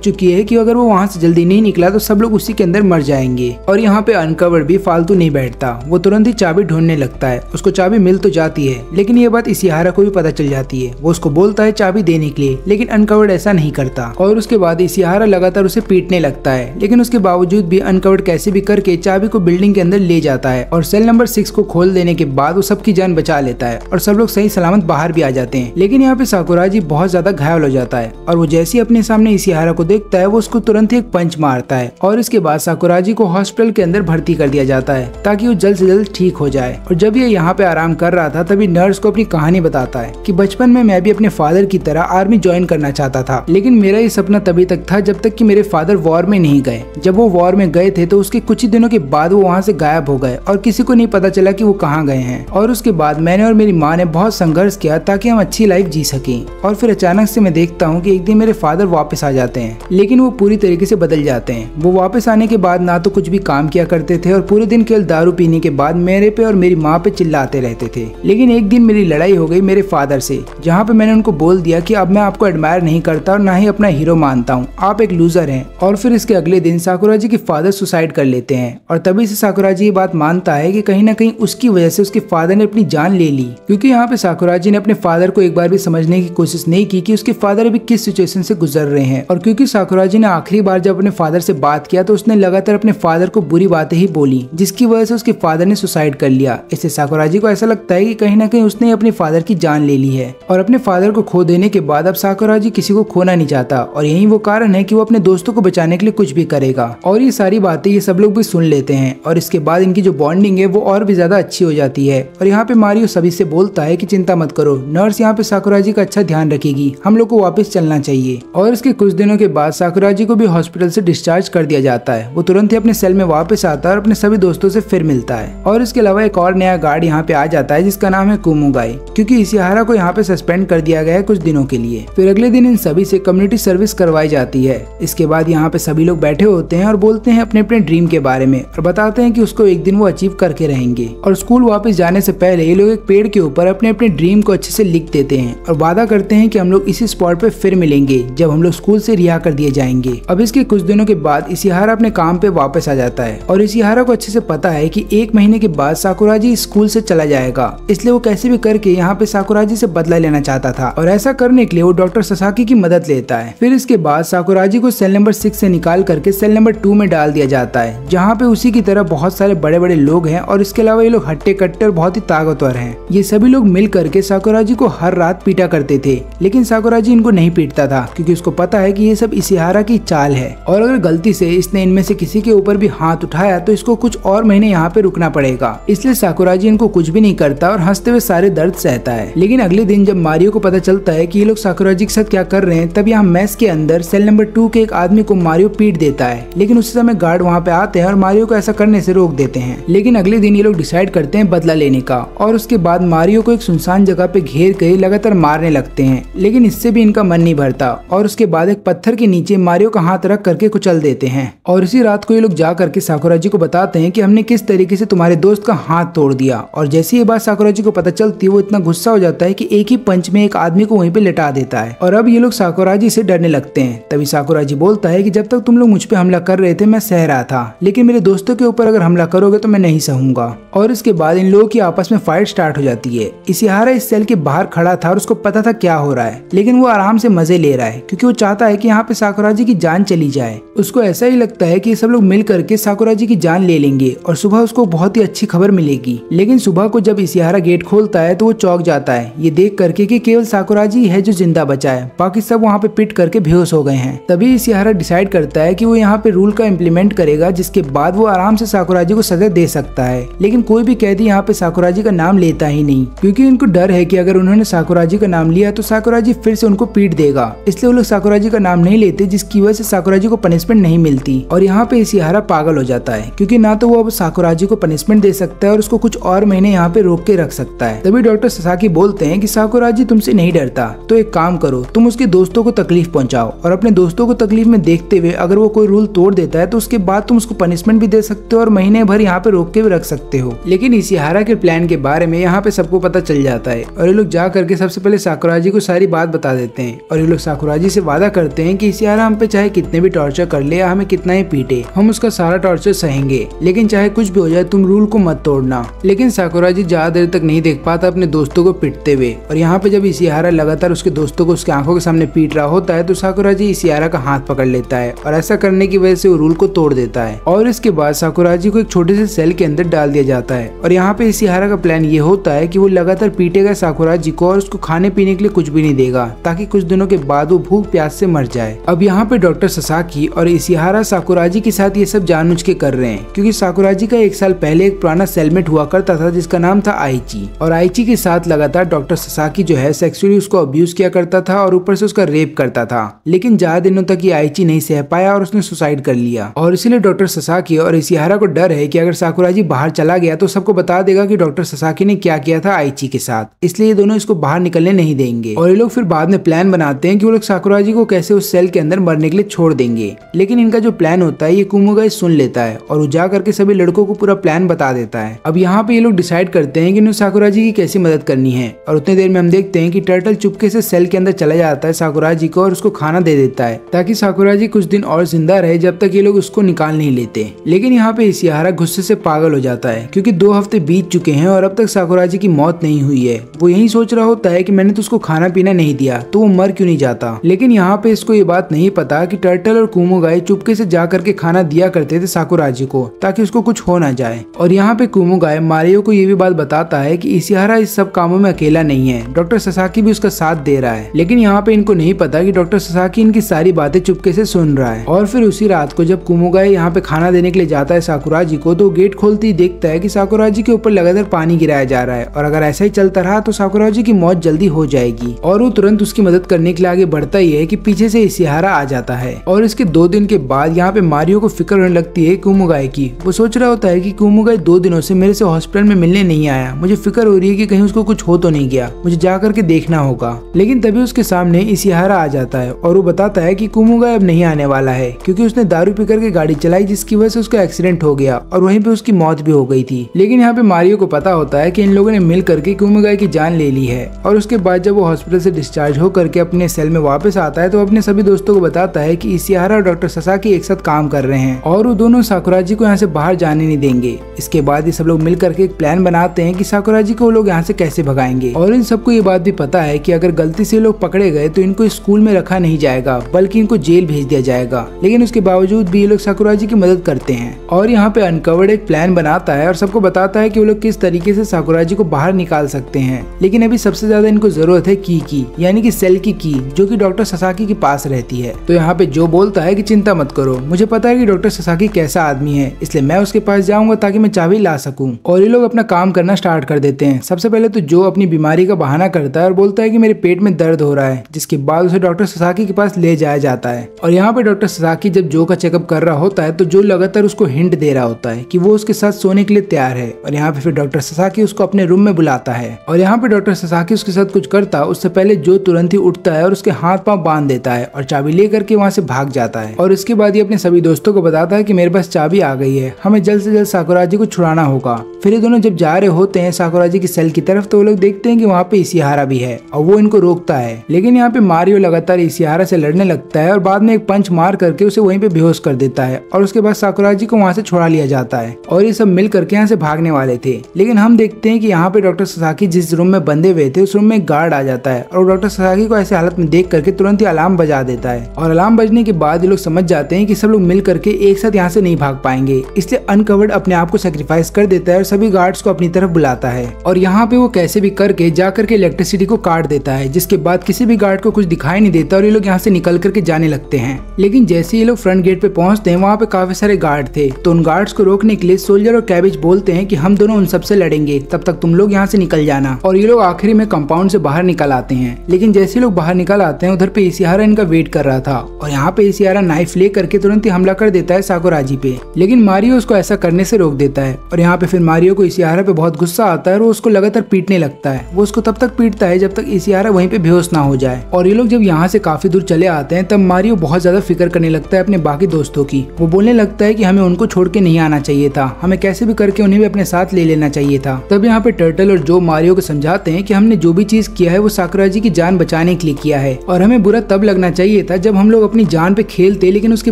चुकी है कि अगर वो वहाँ से जल्दी नहीं निकला तो सब लोग उसी के अंदर मर जाएंगे। और यहाँ पे अनकवर भी फालतू नहीं बैठता, वो तुरंत ही चाबी ढूंढने लगता है। उसको चाबी मिल तो जाती है, लेकिन ये बात इशिहारा को भी पता चल जाती है। वो उसको बोलता है चाबी देने के लिए, लेकिन अनकवर्ड ऐसा नहीं करता और उसके बाद इशिहारा लगातार उसे पीटने लगता है। लेकिन उसके बावजूद भी अनकवर्ड कैसे भी करके चाबी को बिल्डिंग के अंदर ले जाता है और सेल नंबर 6 को खोल देने के बाद वो सबकी जान बचा लेता है और सब लोग सही सलामत बाहर भी आ जाते हैं। लेकिन यहाँ पे साकुराजी बहुत ज्यादा घायल हो जाता है और वो जैसे ही अपने सामने इशिहारा को देखता है वो उसको तुरंत ही एक पंच मारता है और इसके बाद साकुराजी को हॉस्पिटल के अंदर भर्ती कर दिया जाता है ताकि वो जल्द से जल्द ठीक हो जाए। और जब ये यहाँ पे आराम कर रहा था तभी नर्स को अपनी कहानी बताता है कि बचपन में मैं भी अपने फादर की तरह आर्मी ज्वाइन करना चाहता था, लेकिन मेरा ये सपना तभी तक था जब तक कि मेरे फादर वॉर में नहीं गए। जब वो वॉर में गए थे तो उसके कुछ ही दिनों के बाद वो वहाँ से गायब हो गए और किसी को नहीं पता चला कि वो कहाँ गए हैं। और उसके बाद मैंने और मेरी माँ ने बहुत संघर्ष किया ताकि हम अच्छी लाइफ जी सकें। और फिर अचानक से मैं देखता हूँ कि एक दिन मेरे फादर वापस आ जाते हैं, लेकिन वो पूरी तरीके से बदल जाते हैं। वो वापस आने के बाद ना तो कुछ भी काम किया करते थे और पूरे दिन केवल दारू पीने के बाद मेरे पे और मेरी माँ पे चिल्लाते रहते थे। लेकिन एक दिन मेरी लड़ाई हो गई मेरे फादर से, जहाँ पे मैंने उनको बोल दिया कि अब मैं आपको एडमायर नहीं करता और ना ही अपना हीरो मानता हूँ, आप एक लूजर हैं। और फिर इसके अगले दिन साकुराजी के फादर सुसाइड कर लेते हैं और तभी से साकुराजी ये बात मानता है कि कहीं ना कहीं उसकी वजह से उसके फादर ने अपनी जान ले ली, क्योंकि यहाँ पे साकुराजी ने अपने फादर को एक बार भी समझने की कोशिश नहीं की कि उसके फादर अभी किस सिचुएशन से गुजर रहे हैं। और क्योंकि साकुराजी ने आखिरी बार जब अपने फादर से बात किया तो उसने लगातार अपने फादर को बुरी बातें ही बोली, जिसकी वजह से उसके फादर ने सुसाइड कर लिया। इससे साकुराजी को ऐसा लगता है कि कहीं ना कहीं उसने अपने फादर की जान ले ली है और अपने फादर को खो देने के बाद अब साकुराजी किसी को खोना नहीं चाहता और यही वो कारण है कि वो अपने दोस्तों को बचाने के लिए कुछ भी करेगा। और ये सारी बातें ये सब लोग भी सुन लेते हैं और इसके बाद इनकी जो बॉन्डिंग है वो और भी ज्यादा अच्छी हो जाती है। और यहाँ पे मारियो सभी से बोलता है कि चिंता मत करो, नर्स यहाँ पे साकुराजी का अच्छा ध्यान रखेगी, हम लोग को वापस चलना चाहिए। और इसके कुछ दिनों के बाद साकुराजी को भी हॉस्पिटल से डिस्चार्ज कर दिया जाता है। वो तुरंत ही अपने सेल में वापस आता है और अपने सभी दोस्तों से फिर मिलता है। और इसके अलावा एक और नया गार्ड यहाँ पे आ जाता है जिसका नाम है कुमुगाई, क्योंकि इशिहारा को यहाँ पे सस्पेंड कर दिया गया है कुछ दिनों के लिए। फिर अगले दिन इन सभी से कम्युनिटी सर्विस करवाई जाती है। इसके बाद यहाँ पे सभी लोग बैठे होते हैं और बोलते हैं अपने अपने ड्रीम के बारे में और बताते हैं कि उसको एक दिन वो अचीव करके रहेंगे। और स्कूल वापस जाने से पहले ये लोग एक पेड़ के ऊपर अपने अपने ड्रीम को अच्छे से लिख देते हैं और वादा करते हैं कि हम लोग इसी स्पॉट पे फिर मिलेंगे जब हम लोग स्कूल से रिहा कर दिए जाएंगे। अब इसके कुछ दिनों के बाद इशिहारा अपने काम पे वापस आ जाता है और इशिहारा को अच्छे से पता है कि 1 महीने के बाद साकुराजी स्कूल से चला जाएगा, इसलिए वो कैसे भी करके यहाँ पे साकुराजी से बदला लेना चाहता था और ऐसा करने के लिए वो डॉक्टर ससाकी की मदद लेता है। फिर इसके बाद साकुराजी को सेल नंबर 6 से निकाल करके सेल नंबर 2 में डाल दिया जाता है, जहाँ पे उसी की तरह बहुत सारे बड़े बड़े लोग हैं और इसके अलावा ये लोग हट्टे कट्टे और बहुत ही ताकतवर हैं। ये सभी लोग मिल करके साकुराजी को हर रात पीटा करते थे, लेकिन साकुराजी इनको नहीं पीटता था क्योंकि उसको पता है कि ये सब इशिहारा की चाल है और अगर गलती से इसने इनमें से किसी के ऊपर भी हाथ उठाया तो इसको कुछ और महीने यहाँ पे रुकना पड़ेगा। इसलिए साकुराजी इनको कुछ भी नहीं करता और हंसते हुए सारे दर्द सहता है। लेकिन अगले दिन जब मारियो को पता चलता है कि ये लोग साकुराजी के साथ क्या कर रहे हैं, तब यहाँ मेस के अंदर सेल नंबर 2 के एक आदमी को मारियो पीट देता है, लेकिन उसी समय गार्ड वहाँ पे आते हैं और मारियो को ऐसा करने से रोक देते हैं। लेकिन अगले दिन ये लोग डिसाइड करते हैं बदला लेने का और उसके बाद मारियो को एक सुनसान जगह पे घेर कर लगातार मारने लगते हैं, लेकिन इससे भी इनका मन नहीं भरता और उसके बाद एक पत्थर के नीचे मारियो का हाथ रख करके कुचल देते हैं। और इसी रात को ये लोग जा करके साकुराजी को बताते हैं कि हमने किस तरीके से तुम्हारे दोस्त का हाथ तोड़ दिया। और जैसे ये बात साकुराजी को पता चलती है वो इतना गुस्सा हो जाता है कि एक ही पंच में एक आदमी को वहीं पे लेटा देता है और अब ये लोग साकुराजी से डरने लगते हैं। तभी साकुराजी बोलता है कि जब तक तुम लोग मुझ पे हमला कर रहे थे मैं सह रहा था, लेकिन मेरे दोस्तों के ऊपर अगर हमला करोगे तो मैं नहीं सहूंगा। और इसके बाद इन लोगों की आपस में फाइट स्टार्ट हो जाती है। इशिहारा इस सेल के बाहर खड़ा था और उसको पता था क्या हो रहा है, लेकिन वो आराम से मजे ले रहा है क्योंकि वो चाहता है कि यहाँ पे साकुराजी की जान चली जाए। उसको ऐसा ही लगता है कि ये सब लोग मिल करके साकुराजी की जान ले लेंगे और सुबह उसको बहुत ही अच्छी खबर मिलेगी। लेकिन सुबह को जब इशिहारा गेट खोलता है तो वो चौंक जाता है ये देख करके कि केवल साकुराजी है जो जिंदा बचा है, बाकी सब वहाँ पे पिट करके बेहोश हो गए हैं। तभी इशिहारा डिसाइड करता है कि वो यहाँ पे रूल का इम्प्लीमेंट करेगा जिसके बाद वो आराम से साकुराजी को सजा दे सकता है। लेकिन कोई भी कैदी यहाँ पे साकुराजी का नाम लेता ही नहीं क्योंकि उनको डर है कि अगर उन्होंने साकुराजी का नाम लिया तो साकुराजी फिर से उनको पीट देगा, इसलिए वो लोग साकुराजी का नाम नहीं लेते, जिसकी वजह से साकुराजी को पनिशमेंट नहीं मिलती। और यहाँ पे इशिहारा पागल हो जाता है क्योंकि ना तो वो अब साकुराजी को पनिशमेंट दे सकता है और उसको कुछ और महीने यहाँ पे रोक के रख सकता है। तभी डॉक्टर ससाकी बोलते हैं कि साकुराजी तुमसे नहीं डरता, तो एक काम करो, तुम उसके दोस्तों को तकलीफ पहुंचाओ और अपने दोस्तों को तकलीफ में देखते हुए अगर वो कोई रूल तोड़ देता है तो उसके बाद तुम उसको पनिशमेंट भी दे सकते हो और महीने भर यहाँ पे रोक के भी रख सकते हो। लेकिन इशिहारा के प्लान के बारे में यहाँ पे सबको पता चल जाता है और ये लोग जा करके सबसे पहले साकुराजी को सारी बात बता देते हैं हैं और ये लोग साकुराजी से वादा करते हैं कि इशिहारा हम पे चाहे कितने भी टॉर्चर कर ले या हमें कितना ही पीटे, हम उसका सारा टॉर्चर सहेंगे, लेकिन चाहे कुछ भी हो जाए तुम रूल को मत तोड़ना। लेकिन साकुराजी ज्यादा देर तक नहीं देख पाता अपने दोस्तों को पिटते हुए, और यहाँ पे जब इशिहारा लगातार उसके दोस्तों को उसके आंखों के सामने पीट रहा होता है तो साकुराजी इशिहारा का हाथ पकड़ लेता है और ऐसा करने की वजह से वो रूल को तोड़ देता है। और इसके बाद साकुराजी को एक छोटे से सेल के अंदर डाल दिया जाता है और यहाँ पे इशिहारा का प्लान ये होता है कि वो लगातार पीटेगा साकुराजी को और उसको खाने पीने के लिए कुछ भी नहीं देगा ताकि कुछ दिनों के बाद वो भूख प्यास से मर जाए। अब यहाँ पे डॉक्टर ससाकी और इशिहारा साकुराजी के साथ ये सब जानबूझ के कर रहे हैं क्योंकि साकुराजी का 1 साल पहले एक पुराना सेलमेट हुआ करता था जिसका नाम था आइची, और आइची के साथ लगातार डॉक्टर ससाकी जो है सेक्सुअली उसको अब्यूज किया करता था और ऊपर से उसका रेप करता था। लेकिन ज्यादा दिनों तक ये आइची नहीं सह पाया और उसने सुसाइड कर लिया, और इसीलिए डॉक्टर ससाकी और इशिहारा को डर है कि अगर साकुराजी बाहर चला गया तो सबको बता देगा कि डॉक्टर ससाकी ने क्या किया था आइची के साथ, इसलिए ये दोनों इसको बाहर निकलने नहीं देंगे। और ये लोग फिर बाद में प्लान बनाते हैं कि वो लोग साकुराजी को कैसे उस सेल के अंदर मरने के लिए छोड़ देंगे। लेकिन इनका जो प्लान होता है ये कुमुगाई सुन लेता है और वो जा करके सभी लड़कों को पूरा प्लान बता देता है। अब यहाँ पे ये लोग डिसाइड करते हैं कि उन्हें साकुराजी की कैसी मदद करनी है, और उतनी देर में हम देखते हैं कि टर्टल चुपके से सेल के अंदर चला जाता है साकुराजी को और उसको खाना दे देता है ताकि साकुराजी कुछ दिन और जिंदा रहे जब तक ये लोग उसको निकाल नहीं लेते। लेकिन यहाँ पे इशिहारा गुस्से से पागल हो जाता है क्योंकि 2 हफ्ते बीत चुके हैं और अब तक साकुराजी की मौत नहीं हुई है। वो यही सोच रहा होता है कि मैंने तो उसको खाना पीना नहीं दिया तो वो मर क्यों नहीं जाता। लेकिन यहाँ पे इसको ये बात नहीं पता कि टर्टल और कुमुगाई चुपके से जा करके खाना दिया करते थे साकुराजी को ताकि उसको कुछ हो ना जाए। और यहाँ पे कुमुगाई मारियो को ये भी बात बताता है कि इशिहारा इस सब कामों में अकेला नहीं है, डॉक्टर ससाकी भी उसका साथ दे रहा है। लेकिन यहाँ पे इनको नहीं पता कि डॉक्टर ससाकी इनकी सारी बातें चुपके से सुन रहा है। और फिर उसी रात को जब कुमुगाई यहाँ पे खाना देने के लिए जाता है साकुराजी को तो गेट खोलते ही देखता है कि साकुराजी के ऊपर लगातार पानी गिराया जा रहा है और अगर ऐसा ही चलता रहा तो साकुराजी की मौत जल्दी हो जाएगी। और वो तुरंत उसकी मदद करने के लिए आगे बढ़ता ही है कि पीछे से इशिहारा आ जाता है। और इसके 2 दिन के बाद यहाँ पे मारियो को फिक्र होने लगती है कुमुगाई की। वो सोच रहा होता है कि कुमुगाई 2 दिनों से मेरे से हॉस्पिटल में मिलने नहीं आया, मुझे फिक्र हो रही है कि कहीं उसको कुछ हो तो नहीं गया, मुझे जा करके देखना होगा। लेकिन तभी उसके सामने इशिहारा आ जाता है और वो बताता है कि कुमुगाई अब नहीं आने वाला है क्योंकि उसने दारू पी करके गाड़ी चलाई जिसकी वजह से उसका एक्सीडेंट हो गया और वहीं पे उसकी मौत भी हो गई थी। लेकिन यहाँ पे मारियो को पता होता है कि इन लोगों ने मिल करके कुमुगाई की जान ले ली है। और उसके बाद जब वो हॉस्पिटल से डिस्चार्ज हो करके अपने सेल में वापस आता है तो अपने सभी दोस्तों को बताता है कि इशिहारा और डॉक्टर ससाकी एक साथ काम कर रहे हैं और वो दोनों साकुराजी को यहाँ से बाहर जाने नहीं देंगे। इसके बाद ये सब लोग मिल करके एक प्लान बनाते हैं कि साकुराजी को वो लोग यहाँ से कैसे भगाएंगे। और इन सबको ये बात भी पता है कि अगर गलती से लोग पकड़े गए तो इनको स्कूल में रखा नहीं जाएगा बल्कि इनको जेल भेज दिया जाएगा। लेकिन उसके बावजूद भी ये लोग साकुराजी की मदद करते हैं और यहाँ पे अनकवर्ड एक प्लान बनाता है और सबको बताता है कि वो लोग किस तरीके से साकुराजी को बाहर निकाल सकते हैं। लेकिन अभी सबसे ज्यादा इनको जरूरत है की यानी कि सेल की जो कि डॉक्टर ससाकी के पास रहती है। तो यहाँ पे जो बोलता है कि चिंता मत करो, मुझे पता है कि डॉक्टर ससाकी कैसा आदमी है, इसलिए मैं उसके पास जाऊंगा ताकि मैं चाबी ला सकूं। और ये लोग अपना काम करना स्टार्ट कर देते हैं। सबसे पहले तो जो अपनी बीमारी का बहाना करता है और बोलता है कि मेरे पेट में दर्द हो रहा है, जिसके बाद उसे डॉक्टर ससाकी के पास ले जाया जाता है। और यहाँ पे डॉक्टर ससाकी जब जो का चेकअप कर रहा होता है तो जो लगातार उसको हिंट दे रहा होता है कि वो उसके साथ सोने के लिए तैयार है। और यहाँ पे फिर डॉक्टर ससाकी उसको अपने रूम में बुलाता है और यहाँ पे डॉक्टर ससाकी उसके साथ कुछ करता उससे पहले जो तुरंत ही उठता है और उसके हाथ पांव बांध देता है और चाबी लेकर के वहाँ से भाग जाता है। और इसके बाद ये अपने सभी दोस्तों को बताता है कि मेरे पास चाबी आ गई है, हमें जल्द से जल्द साकुराजी को छुड़ाना होगा। फिर ये दोनों जब जा रहे होते हैं साकुराजी की सेल की तरफ तो वो लोग देखते हैं कि वहाँ पे इशिहारा भी है और वो इनको रोकता है। लेकिन यहाँ पे मारियो लगातार इशिहारा से लड़ने लगता है और बाद में एक पंच मार करके उसे वहीं पे बेहोश कर देता है और उसके बाद साकुराजी को वहाँ से छुड़ा लिया जाता है। और ये सब मिल करके यहाँ से भागने वाले थे। लेकिन हम देखते हैं कि यहाँ पे डॉक्टर ससाकी जिस रूम में बंधे हुए थे उस रूम में एक गार्ड आ जाता है और डॉक्टर ससाकी को ऐसे हालत में देख करके तुरंत ही अलार्म बजा देता है। और अलार्म बजने के बाद ये लोग समझ जाते हैं कि सब लोग मिल करके एक साथ यहाँ से नहीं भाग पाएंगे, इसलिए अनकवर्ड अपने आप को सेक्रीफाइस कर देता है और सभी गार्ड्स को अपनी तरफ बुलाता है। और यहाँ पे वो कैसे भी करके जा करके इलेक्ट्रिसिटी को काट देता है, जिसके बाद किसी भी गार्ड को कुछ दिखाई नहीं देता और ये लोग यहाँ से निकल करके जाने लगते हैं। लेकिन जैसे ये लोग फ्रंट गेट पे पहुंचते हैं वहाँ पे काफी सारे गार्ड थे, तो उन गार्ड्स को रोकने के लिए सोल्जर और कैबेज बोलते हैं कि हम दोनों उन सबसे लड़ेंगे, तब तक तुम लोग यहाँ से निकल जाना। और ये लोग आखिरी में कंपाउंड से बाहर निकल आते हैं। लेकिन जैसे लोग बाहर निकल आते हैं उधर पे इशिहारा इनका वेट कर रहा था और यहाँ पे इशिहारा नाइफ ले करके तुरंत ही हमला कर देता है साकुराजी पे। लेकिन मारियो उसको ऐसा करने से रोक देता है और यहाँ पे फिर मारियो मारियो को इशिहारा पे बहुत गुस्सा आता है और वो उसको लगातार पीटने लगता है। वो उसको तब तक पीटता है जब तक इशिहारा वहीं पे बेहोश ना हो जाए। और ये लोग जब यहाँ से काफी दूर चले आते हैं तब मारियो बहुत ज्यादा फिक्र करने लगता है अपने बाकी दोस्तों की। वो बोलने लगता है कि हमें उनको छोड़ के नहीं आना चाहिए था, हमें कैसे भी करके उन्हें भी अपने साथ ले लेना चाहिए था। तब यहाँ पे टर्टल और जो मारियो को समझाते हैं कि हमने जो भी चीज किया है वो साकुराजी की जान बचाने के लिए किया है और हमें बुरा तब लगना चाहिए था जब हम लोग अपनी जान पे खेलते लेकिन उसके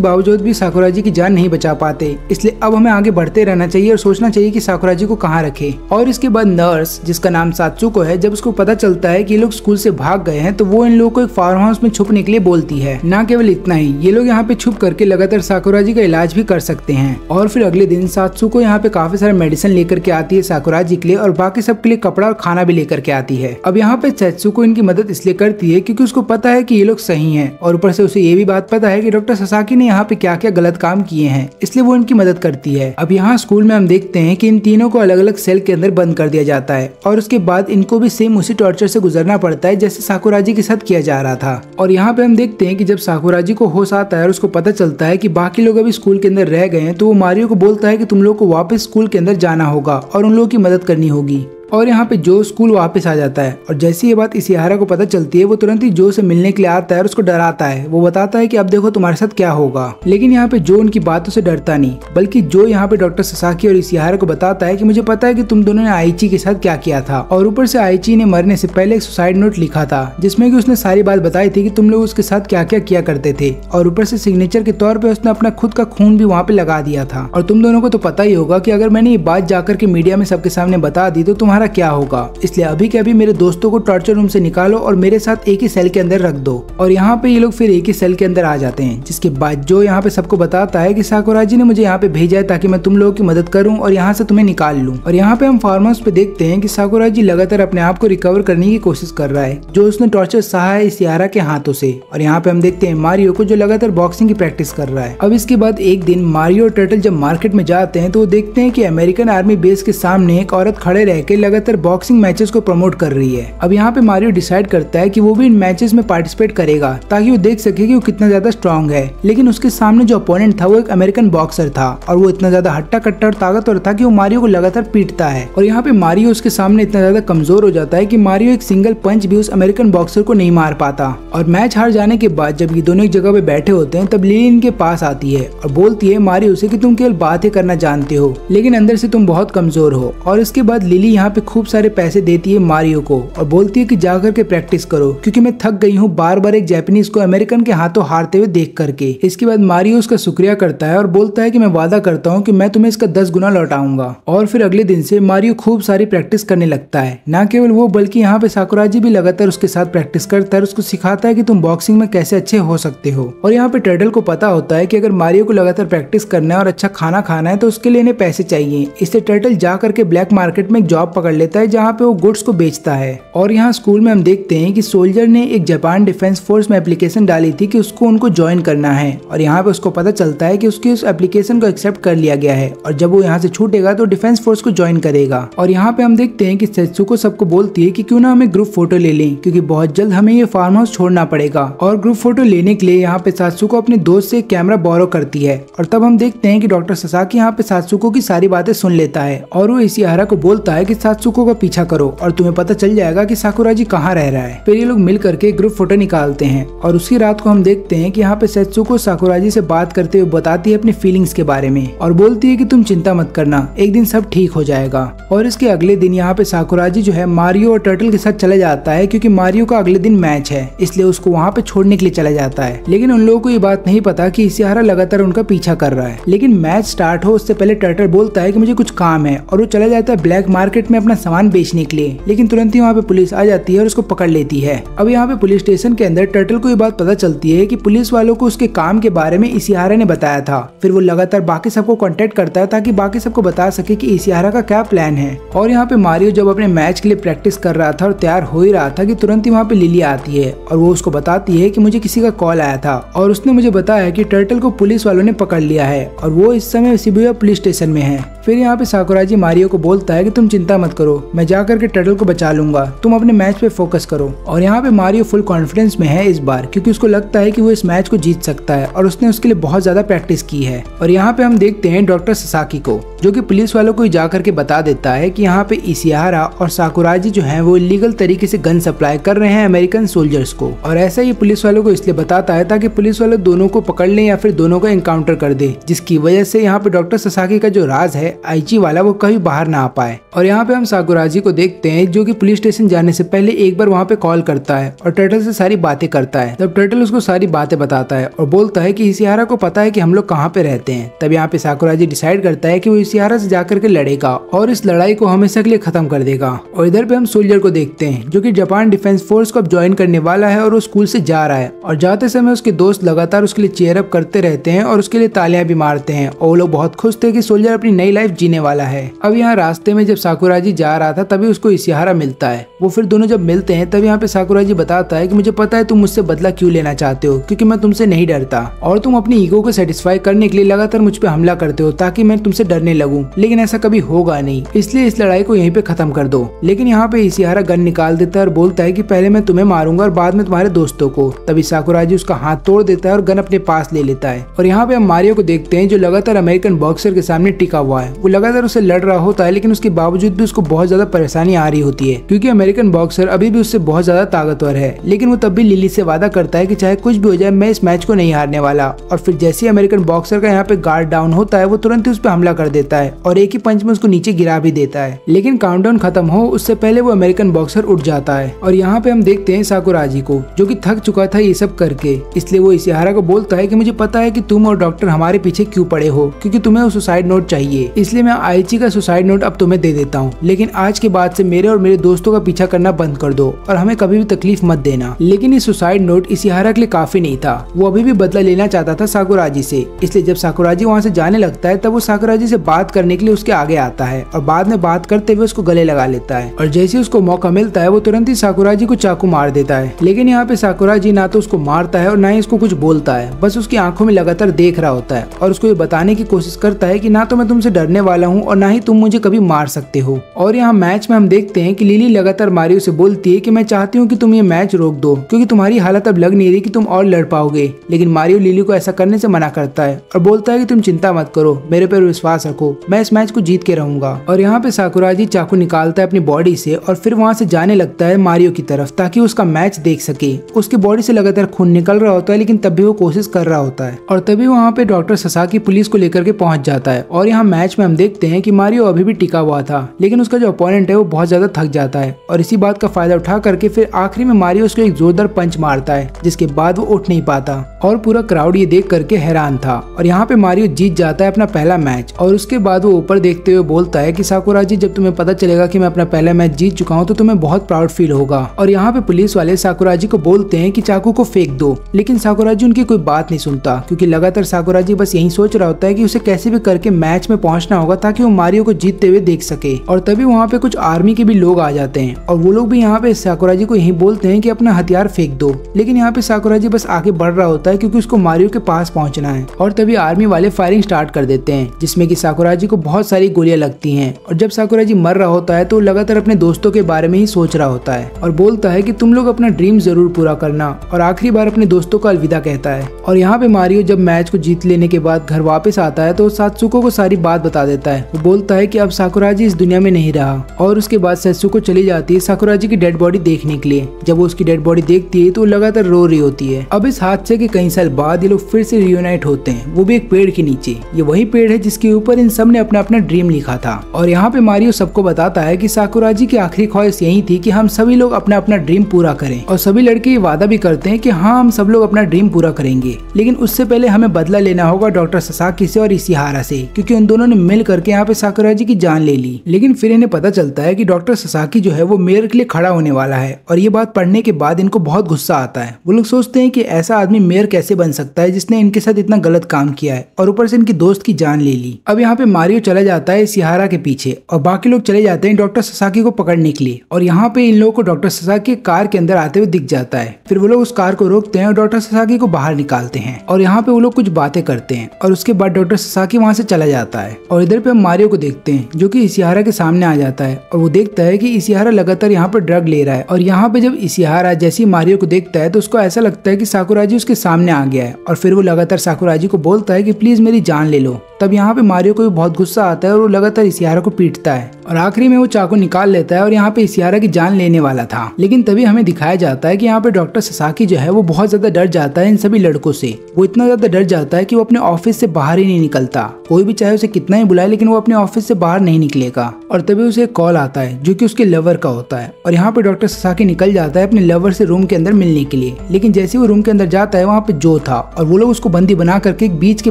बावजूद भी साकुराजी की जान नहीं बचा पाते। इसलिए अब हमें आगे बढ़ते रहना चाहिए और सोचना चाहिए कि साकुराजी को कहाँ रखे। और इसके बाद नर्स जिसका नाम सात्सुको है, जब उसको पता चलता है कि ये लोग स्कूल से भाग गए हैं तो वो इन लोगों को एक फार्म हाउस में छुपने के लिए बोलती है। न केवल इतना ही, ये लोग यहाँ पे छुप करके लगातार साकुराजी का इलाज भी कर सकते हैं। और फिर अगले दिन सात्सुको यहाँ पे काफी सारे मेडिसिन लेकर के आती है साकुराजी के लिए और बाकी सबके लिए कपड़ा और खाना भी लेकर के आती है। अब यहाँ पे सात्सुको इनकी मदद इसलिए करती है क्योंकि उसको पता है कि ये लोग सही हैं और ऊपर से उसे ये भी बात पता है कि डॉक्टर ससाकी ने यहाँ पे क्या क्या गलत काम किए हैं, इसलिए वो इनकी मदद करती है। अब यहाँ स्कूल में हम देखते हैं कि इन तीनों को अलग अलग सेल के अंदर बंद कर दिया जाता है और उसके बाद इनको भी सेम उसी टॉर्चर से गुजरना पड़ता है जैसे साकुराजी के साथ किया जा रहा था। और यहाँ पे हम देखते हैं कि जब साकुराजी को होश आता है और उसको पता चलता है कि बाकी लोग अभी स्कूल के अंदर रह गए हैं तो वो मारियो को बोलता है कि तुम लोग को वापस स्कूल के अंदर जाना होगा और उन लोगों की मदद करनी होगी। और यहाँ पे जो स्कूल वापस आ जाता है और जैसे ये बात इशिहारा को पता चलती है वो तुरंत ही जो से मिलने के लिए आता है और उसको डराता है। वो बताता है कि अब देखो तुम्हारे साथ क्या होगा। लेकिन यहाँ पे जो उनकी बातों से डरता नहीं, बल्कि जो यहाँ पे डॉक्टर ससाकी और इशिहारा को बताता है कि मुझे पता है कि तुम दोनों ने आइची के साथ क्या किया था। और ऊपर से आइची ने मरने से पहले एक सुसाइड नोट लिखा था जिसमें कि उसने सारी बात बताई थी कि तुम लोग उसके साथ क्या क्या किया करते थे। और ऊपर से सिग्नेचर के तौर पर उसने अपना खुद का खून भी वहाँ पे लगा दिया था। और तुम दोनों को तो पता ही होगा कि अगर मैंने ये बात जाकर के मीडिया में सबके सामने बता दी तो तुम्हारा क्या होगा। इसलिए अभी के अभी मेरे दोस्तों को टॉर्चर रूम से निकालो और मेरे साथ एक ही सेल के अंदर रख दो। और यहाँ पे ये लोग फिर एक ही सेल के अंदर आ जाते हैं, जिसके बाद जो यहाँ पे सबको बताता है कि साकुराजी ने मुझे यहाँ पे भेजा है ताकि मैं तुम लोगों की मदद करूं और यहाँ से तुम्हें निकाल लूं। और यहाँ पे हम फार्म हाउस पे देखते हैं कि साकुराजी लगातार अपने आप को रिकवर करने की कोशिश कर रहा है जो उसने टॉर्चर सहा है इशिहारा के हाथों से। और यहाँ पे हम देखते हैं मारियो को जो लगातार बॉक्सिंग की प्रैक्टिस कर रहा है। अब इसके बाद एक दिन मारियो और टर्टल जब मार्केट में जाते हैं तो वो देखते हैं कि अमेरिकन आर्मी बेस के सामने एक औरत खड़े रह के लगातार बॉक्सिंग मैचेस को प्रमोट कर रही है। अब यहाँ पे मारियो डिसाइड करता है कि वो भी इन मैचेस में पार्टिसिपेट करेगा ताकि वो देख सके कि वो कितना ज्यादा स्ट्रांग है। लेकिन उसके सामने जो अपोनेंट था वो एक अमेरिकन बॉक्सर था और वो इतना ज्यादा हट्टा कट्टा और ताकतवर था कि वो मारियो को लगातार पीटता है। और यहाँ पे मारियो उसके सामने इतना ज्यादा कमजोर हो जाता है कि मारियो एक सिंगल पंच भी उस अमेरिकन बॉक्सर को नहीं मार पाता। और मैच हार जाने के बाद जब ये दोनों एक जगह पे बैठे होते हैं तब लिली इनके पास आती है और बोलती है मारियो से कि तुम केवल बातें करना जानते हो लेकिन अंदर से तुम बहुत कमजोर हो। और इसके बाद लिली यहाँ पे खूब सारे पैसे देती है मारियो को और बोलती है कि जाकर के प्रैक्टिस करो क्योंकि मैं थक गई हूँ बार बार एक जापानीज को अमेरिकन के हाथों हारते हुए देख करके। इसके बाद मारियो उसका शुक्रिया करता है और बोलता है कि मैं वादा करता हूँ कि मैं तुम्हें इसका 10 गुना लौटाऊंगा। और फिर अगले दिन से मारियो खूब सारी प्रैक्टिस करने लगता है। न केवल वो बल्कि यहाँ पे साकुराजी भी लगातार उसके साथ प्रैक्टिस करता है, उसको सिखाता है कि तुम बॉक्सिंग में कैसे अच्छे हो सकते हो। और यहाँ पे टर्टल को पता होता है कि अगर मारियो को लगातार प्रैक्टिस करना है और अच्छा खाना खाना है तो उसके लिए इन्हें पैसे चाहिए। इसलिए टर्टल जा करके ब्लैक मार्केट में एक जॉब पकड़ लेता है जहाँ पे वो गुड्स को बेचता है। और यहाँ स्कूल में हम देखते हैं कि सोल्जर ने एक जापान डिफेंस फोर्स में एप्लीकेशन डाली थी कि उसको उनको ज्वाइन करना है और यहाँ पे उसको पता चलता है कि उसकी उस एप्लीकेशन को एक्सेप्ट कर लिया गया है और जब वो यहाँ से छूटेगा तो डिफेंस फोर्स को ज्वाइन करेगा। और यहाँ पे हम देखते हैं कि सेत्सुको सबको बोलती है कि क्यों ना हमें ग्रुप फोटो ले लें क्योंकि बहुत जल्द हमें ये फार्म हाउस छोड़ना पड़ेगा। और ग्रुप फोटो लेने के लिए यहाँ पे सात्सुको अपने दोस्त से कैमरा बोरो करती है और तब हम देखते हैं कि डॉक्टर ससाकी यहाँ पे सात्सुको की सारी बातें सुन लेता है और वो इशिहारा को बोलता है कि सात्सुको का पीछा करो और तुम्हें पता चल जाएगा कि साकुराजी कहाँ रह रहा है। फिर ये लोग मिल करके ग्रुप फोटो निकालते हैं और उसी रात को हम देखते हैं कि यहाँ पे सेत्सुको साकुराजी से बात करते हुए बताती है अपनी फीलिंग्स के बारे में और बोलती है कि तुम चिंता मत करना, एक दिन सब ठीक हो जाएगा। और इसके अगले दिन यहाँ पे साकुराजी जो है मारियो और टर्टल के साथ चला जाता है क्योंकि मारियो का अगले दिन मैच है, इसलिए उसको वहाँ पे छोड़ने के लिए चला जाता है। लेकिन उन लोगों को ये बात नहीं पता कि इशिहारा लगातार उनका पीछा कर रहा है। लेकिन मैच स्टार्ट हो उससे पहले टर्टल बोलता है कि मुझे कुछ काम है और वो चला जाता है ब्लैक मार्केट में अपना सामान बेचने के लिए। लेकिन तुरंत ही वहाँ पे पुलिस आ जाती है और उसको पकड़ लेती है। अब यहाँ पे पुलिस स्टेशन के अंदर टर्टल को ये बात पता चलती है कि पुलिस वालों को उसके काम के बारे में इशिहारा ने बताया था। फिर वो लगातार बाकी सबको कांटेक्ट करता है ताकि बाकी सबको बता सके कि इशिहारा का क्या प्लान है। और यहाँ पे मारियो जब अपने मैच के लिए प्रैक्टिस कर रहा था और तैयार हो ही रहा था कि तुरंत ही वहाँ पे लिली आती है और वो उसको बताती है कि मुझे किसी का कॉल आया था और उसने मुझे बताया कि टर्टल को पुलिस वालों ने पकड़ लिया है और वो इस समय शिबुया पुलिस स्टेशन में है। फिर यहाँ पे साकुराजी मारियो को बोलता है कि तुम चिंता मत मत करो, मैं जाकर के टर्टल को बचा लूंगा, तुम अपने मैच पे फोकस करो। और यहाँ पे मारियो फुल कॉन्फिडेंस में है इस बार, क्योंकि उसको लगता है कि वो इस मैच को जीत सकता है और उसने उसके लिए बहुत ज्यादा प्रैक्टिस की है। और यहाँ पे हम देखते हैं डॉक्टर ससाकी को, जो कि पुलिस वालों को जा करके बता देता है कि यहाँ पे इशिहारा और साकुराजी जो है वो इलीगल तरीके से गन सप्लाई कर रहे हैं अमेरिकन सोल्जर्स को। और ऐसा ही पुलिस वालों को इसलिए बताता है ताकि पुलिस वाले दोनों को पकड़ ले या फिर दोनों का एनकाउंटर कर दे, जिसकी वजह से यहाँ पे डॉक्टर ससाकी का जो राज है आइची वाला वो कभी बाहर ना आ पाए। और यहाँ पे हम साकुराजी को देखते हैं जो कि पुलिस स्टेशन जाने से पहले एक बार वहाँ पे कॉल करता है और टर्टल से सारी बातें करता है। तब टर्टल उसको सारी बातें बताता है और बोलता है कि इशिहारा को पता है कि हम लोग कहाँ पे रहते हैं। तब यहाँ पे साकुराजी डिसाइड करता है कि वो इशिहारा से जाकर के लड़ेगा और इस लड़ाई को हमेशा के लिए खत्म कर देगा। और इधर पे हम सोल्जर को देखते हैं जो कि जापान डिफेंस फोर्स को अब ज्वाइन करने वाला है और वो स्कूल से जा रहा है। और जाते समय उसके दोस्त लगातार उसके लिए चीयर अप करते रहते हैं और उसके लिए तालियां भी मारते हैं और वो लोग बहुत खुश थे कि सोल्जर अपनी नई लाइफ जीने वाला है। अब यहाँ रास्ते में जब साकुराजी जा रहा था तभी उसको इशिहारा मिलता है। वो फिर दोनों जब मिलते हैं तब यहाँ पे साकुराजी बताता है कि मुझे पता है तुम मुझसे बदला क्यों लेना चाहते हो, क्योंकि मैं तुमसे नहीं डरता और तुम अपनी ईगो को सेटिस्फाई करने के लिए लगातार मुझ पे हमला करते हो ताकि मैं तुमसे डरने लगूं, लेकिन ऐसा कभी होगा नहीं, इसलिए इस लड़ाई को यहीं पे खत्म कर दो। लेकिन यहाँ पे इशिहारा गन निकाल देता है और बोलता है कि पहले मैं तुम्हें मारूंगा और बाद में तुम्हारे दोस्तों को। तभी साकुराजी उसका हाथ तोड़ देता है और गन अपने पास ले लेता है। और यहाँ पे हम मारियो को देखते हैं जो लगातार अमेरिकन बॉक्सर के सामने टिका हुआ है। वो लगातार उससे लड़ रहा होता है लेकिन उसके बावजूद भी उसको बहुत ज्यादा परेशानी आ रही होती है, क्योंकि अमेरिकन बॉक्सर अभी भी उससे बहुत ज्यादा ताकतवर है। लेकिन वो तब भी लिली से वादा करता है कि चाहे कुछ भी हो जाए मैं इस मैच को नहीं हारने वाला। और फिर जैसे ही अमेरिकन बॉक्सर का यहाँ पे गार्ड डाउन होता है वो तुरंत ही उस पर हमला कर देता है और एक ही पंच में उसको नीचे गिरा भी देता है। लेकिन काउंटडाउन खत्म हो उससे पहले वो अमेरिकन बॉक्सर उठ जाता है। और यहाँ पे हम देखते हैं साकुराजी को जो कि थक चुका था ये सब करके, इसलिए वो इशिहारा को बोलता है कि मुझे पता है कि तुम और डॉक्टर हमारे पीछे क्यों पड़े हो, क्योंकि तुम्हें वो सुसाइड नोट चाहिए, इसलिए मैं आइची का सुसाइड नोट अब तुम्हें दे देता हूँ। लेकिन आज के बाद से मेरे और मेरे दोस्तों का पीछा करना बंद कर दो और हमें कभी भी तकलीफ मत देना। लेकिन ये सुसाइड नोट इशिहारा के लिए काफी नहीं था, वो अभी भी बदला लेना चाहता था साकुराजी से। इसलिए जब साकुराजी वहाँ से जाने लगता है तब वो साकुराजी से बात करने के लिए उसके आगे आता है और बाद में बात करते हुए उसको गले लगा लेता है। और जैसे उसको मौका मिलता है वो तुरंत ही साकुराजी को चाकू मार देता है। लेकिन यहाँ पे साकुराजी ना तो उसको मारता है और ना ही उसको कुछ बोलता है, बस उसकी आंखों में लगातार देख रहा होता है और उसको ये बताने की कोशिश करता है कि ना तो मैं तुमसे डरने वाला हूँ और ना ही तुम मुझे कभी मार सकते हो। और यहाँ मैच में हम देखते हैं कि लिली लगातार मारियो से बोलती है कि मैं चाहती हूँ कि तुम ये मैच रोक दो, क्योंकि तुम्हारी हालत अब लग नहीं रही कि तुम और लड़ पाओगे। लेकिन मारियो लिली को ऐसा करने से मना करता है और बोलता है कि तुम चिंता मत करो, मेरे पर विश्वास रखो, मैं इस मैच को जीत के रहूंगा। और यहाँ पे साकुराजी चाकू निकालता है अपनी बॉडी से और फिर वहाँ से जाने लगता है मारियो की तरफ ताकि उसका मैच देख सके। उसकी बॉडी से लगातार खून निकल रहा होता है लेकिन तब भी वो कोशिश कर रहा होता है। और तभी वहाँ पे डॉक्टर ससाकी पुलिस को लेकर के पहुंच जाता है। और यहाँ मैच में हम देखते हैं कि मारियो अभी भी टिका हुआ था लेकिन उसका जो अपोनेंट है वो बहुत ज्यादा थक जाता है और इसी बात का फायदा उठा करके फिर आखिरी में मारियो उसको एक जोरदार पंच मारता है, जिसके बाद वो उठ नहीं पाता और पूरा क्राउड ये देख करके हैरान था। और यहाँ पे मारियो जीत जाता है अपना पहला मैच और उसके बाद वो ऊपर देखते हुए बोलता है कि साकुराजी जब तुम्हें पता चलेगा कि मैं अपना पहला मैच जीत चुका हूँ तो तुम्हें बहुत प्राउड फील होगा। और यहाँ पे पुलिस वाले साकुराजी को बोलते हैं कि चाकू को फेंक दो, लेकिन साकुराजी उनकी कोई बात नहीं सुनता, क्योंकि लगातार साकुराजी बस यही सोच रहा होता है कि उसे कैसे भी करके मैच में पहुंचना होगा ताकि वो मारियो को जीतते हुए देख सके। और तभी वहाँ पे कुछ आर्मी के भी लोग आ जाते हैं और वो लोग भी यहाँ पे साकुराजी को यही बोलते हैं कि अपना हथियार फेंक दो। लेकिन यहाँ पे साकुराजी बस आगे बढ़ रहा होता है क्योंकि उसको मारियो के पास पहुंचना है। और तभी आर्मी वाले फायरिंग स्टार्ट कर देते हैं जिसमें कि साकुराजी को बहुत सारी गोलियां लगती हैं। और जब साकुराजी मर रहा होता है तो लगातार अपने दोस्तों के बारे में ही सोच रहा होता है और बोलता है कि तुम लोग अपना ड्रीम जरूर पूरा करना, और आखिरी बार अपने दोस्तों को अलविदा कहता है। और यहाँ पे मारियो जब मैच को जीत लेने के बाद घर वापस आता है तो सात्सुको को सारी बात बता देता है। वो बोलता है कि अब साकुराजी इस दुनिया में नहीं रहा। और उसके बाद सत्सुको चली जाती है साकुराजी की डेड बॉडी देखने के लिए। जब वो उसकी डेड बॉडी देखती है तो लगातार रो रही होती है। अब इस हादसे के कई साल बाद ये लोग फिर से रियूनाइट होते हैं, वो भी एक पेड़ के नीचे। ये वही पेड़ है जिसके ऊपर इन सब ने अपना अपना ड्रीम लिखा था। और यहाँ पे मारियो सबको बताता है कि साकुराजी की आखिरी ख्वाहिश यही थी कि हम सभी लोग अपना अपना ड्रीम पूरा करें। और सभी लड़के ये वादा भी करते हैं कि हाँ हम सब लोग अपना ड्रीम पूरा करेंगे, लेकिन उससे पहले हमें बदला लेना होगा डॉक्टर ससाकी से और इशिहारा से, क्योंकि उन दोनों ने मिल करके यहाँ पे साकुराजी की जान ले ली। लेकिन फिर इन्हें पता चलता है कि डॉक्टर ससाकी जो है वो मेयर के लिए खड़ा होने वाला है। और ये बात पढ़ने के बाद इनको बहुत गुस्सा आता है। वो लोग सोचते हैं कि ऐसा आदमी मेयर कैसे बन सकता है जिसने इनके साथ इतना गलत काम किया है और ऊपर से इनकी दोस्त की जान ले ली। अब यहाँ पे मारियो चला जाता है इशिहारा के पीछे और बाकी लोग चले जाते हैं डॉक्टर ससाकी को पकड़ने के लिए। और यहाँ पे इन लोगों को डॉक्टर ससाकी कार के अंदर आते हुए दिख जाता है। फिर वो लोग उस कार को रोकते हैं और डॉक्टर ससाकी को बाहर निकालते हैं और यहाँ पे वो लोग कुछ बातें करते हैं और उसके बाद डॉक्टर ससाकी वहाँ से चला जाता है। और इधर पे हम मारियो को देखते हैं जो कि इशिहारा के सामने सामने आ जाता है और वो देखता है कि इशिहारा लगातार यहाँ पर ड्रग ले रहा है। और यहाँ पे जब इशिहारा जैसे ही मारियो को देखता है तो उसको ऐसा लगता है कि साकुराजी उसके सामने आ गया है और फिर वो लगातार साकुराजी को बोलता है कि प्लीज मेरी जान ले लो। तब यहाँ पे मारियो को भी बहुत गुस्सा आता है और वो लगातार इशिहारा को पीटता है और आखिरी में वो चाकू निकाल लेता है और यहाँ पे इशिहारा की जान लेने वाला था। लेकिन तभी हमें दिखाया जाता है कि यहाँ पे डॉक्टर ससाकी जो है वो बहुत ज्यादा डर जाता है इन सभी लड़कों से। वो इतना ज्यादा डर जाता है कि वो अपने ऑफिस से बाहर ही नहीं निकलता। कोई भी चाहे उसे कितना ही बुलाए लेकिन वो अपने ऑफिस से बाहर नहीं निकलेगा। और तभी उसे एक कॉल आता है जो कि उसके लवर का होता है और यहाँ पे डॉक्टर ससाकी निकल जाता है अपने लवर से रूम के अंदर मिलने के लिए। लेकिन जैसे वो रूम के अंदर जाता है वहाँ पे जो था और वो लोग उसको बंदी बना करके एक बीच के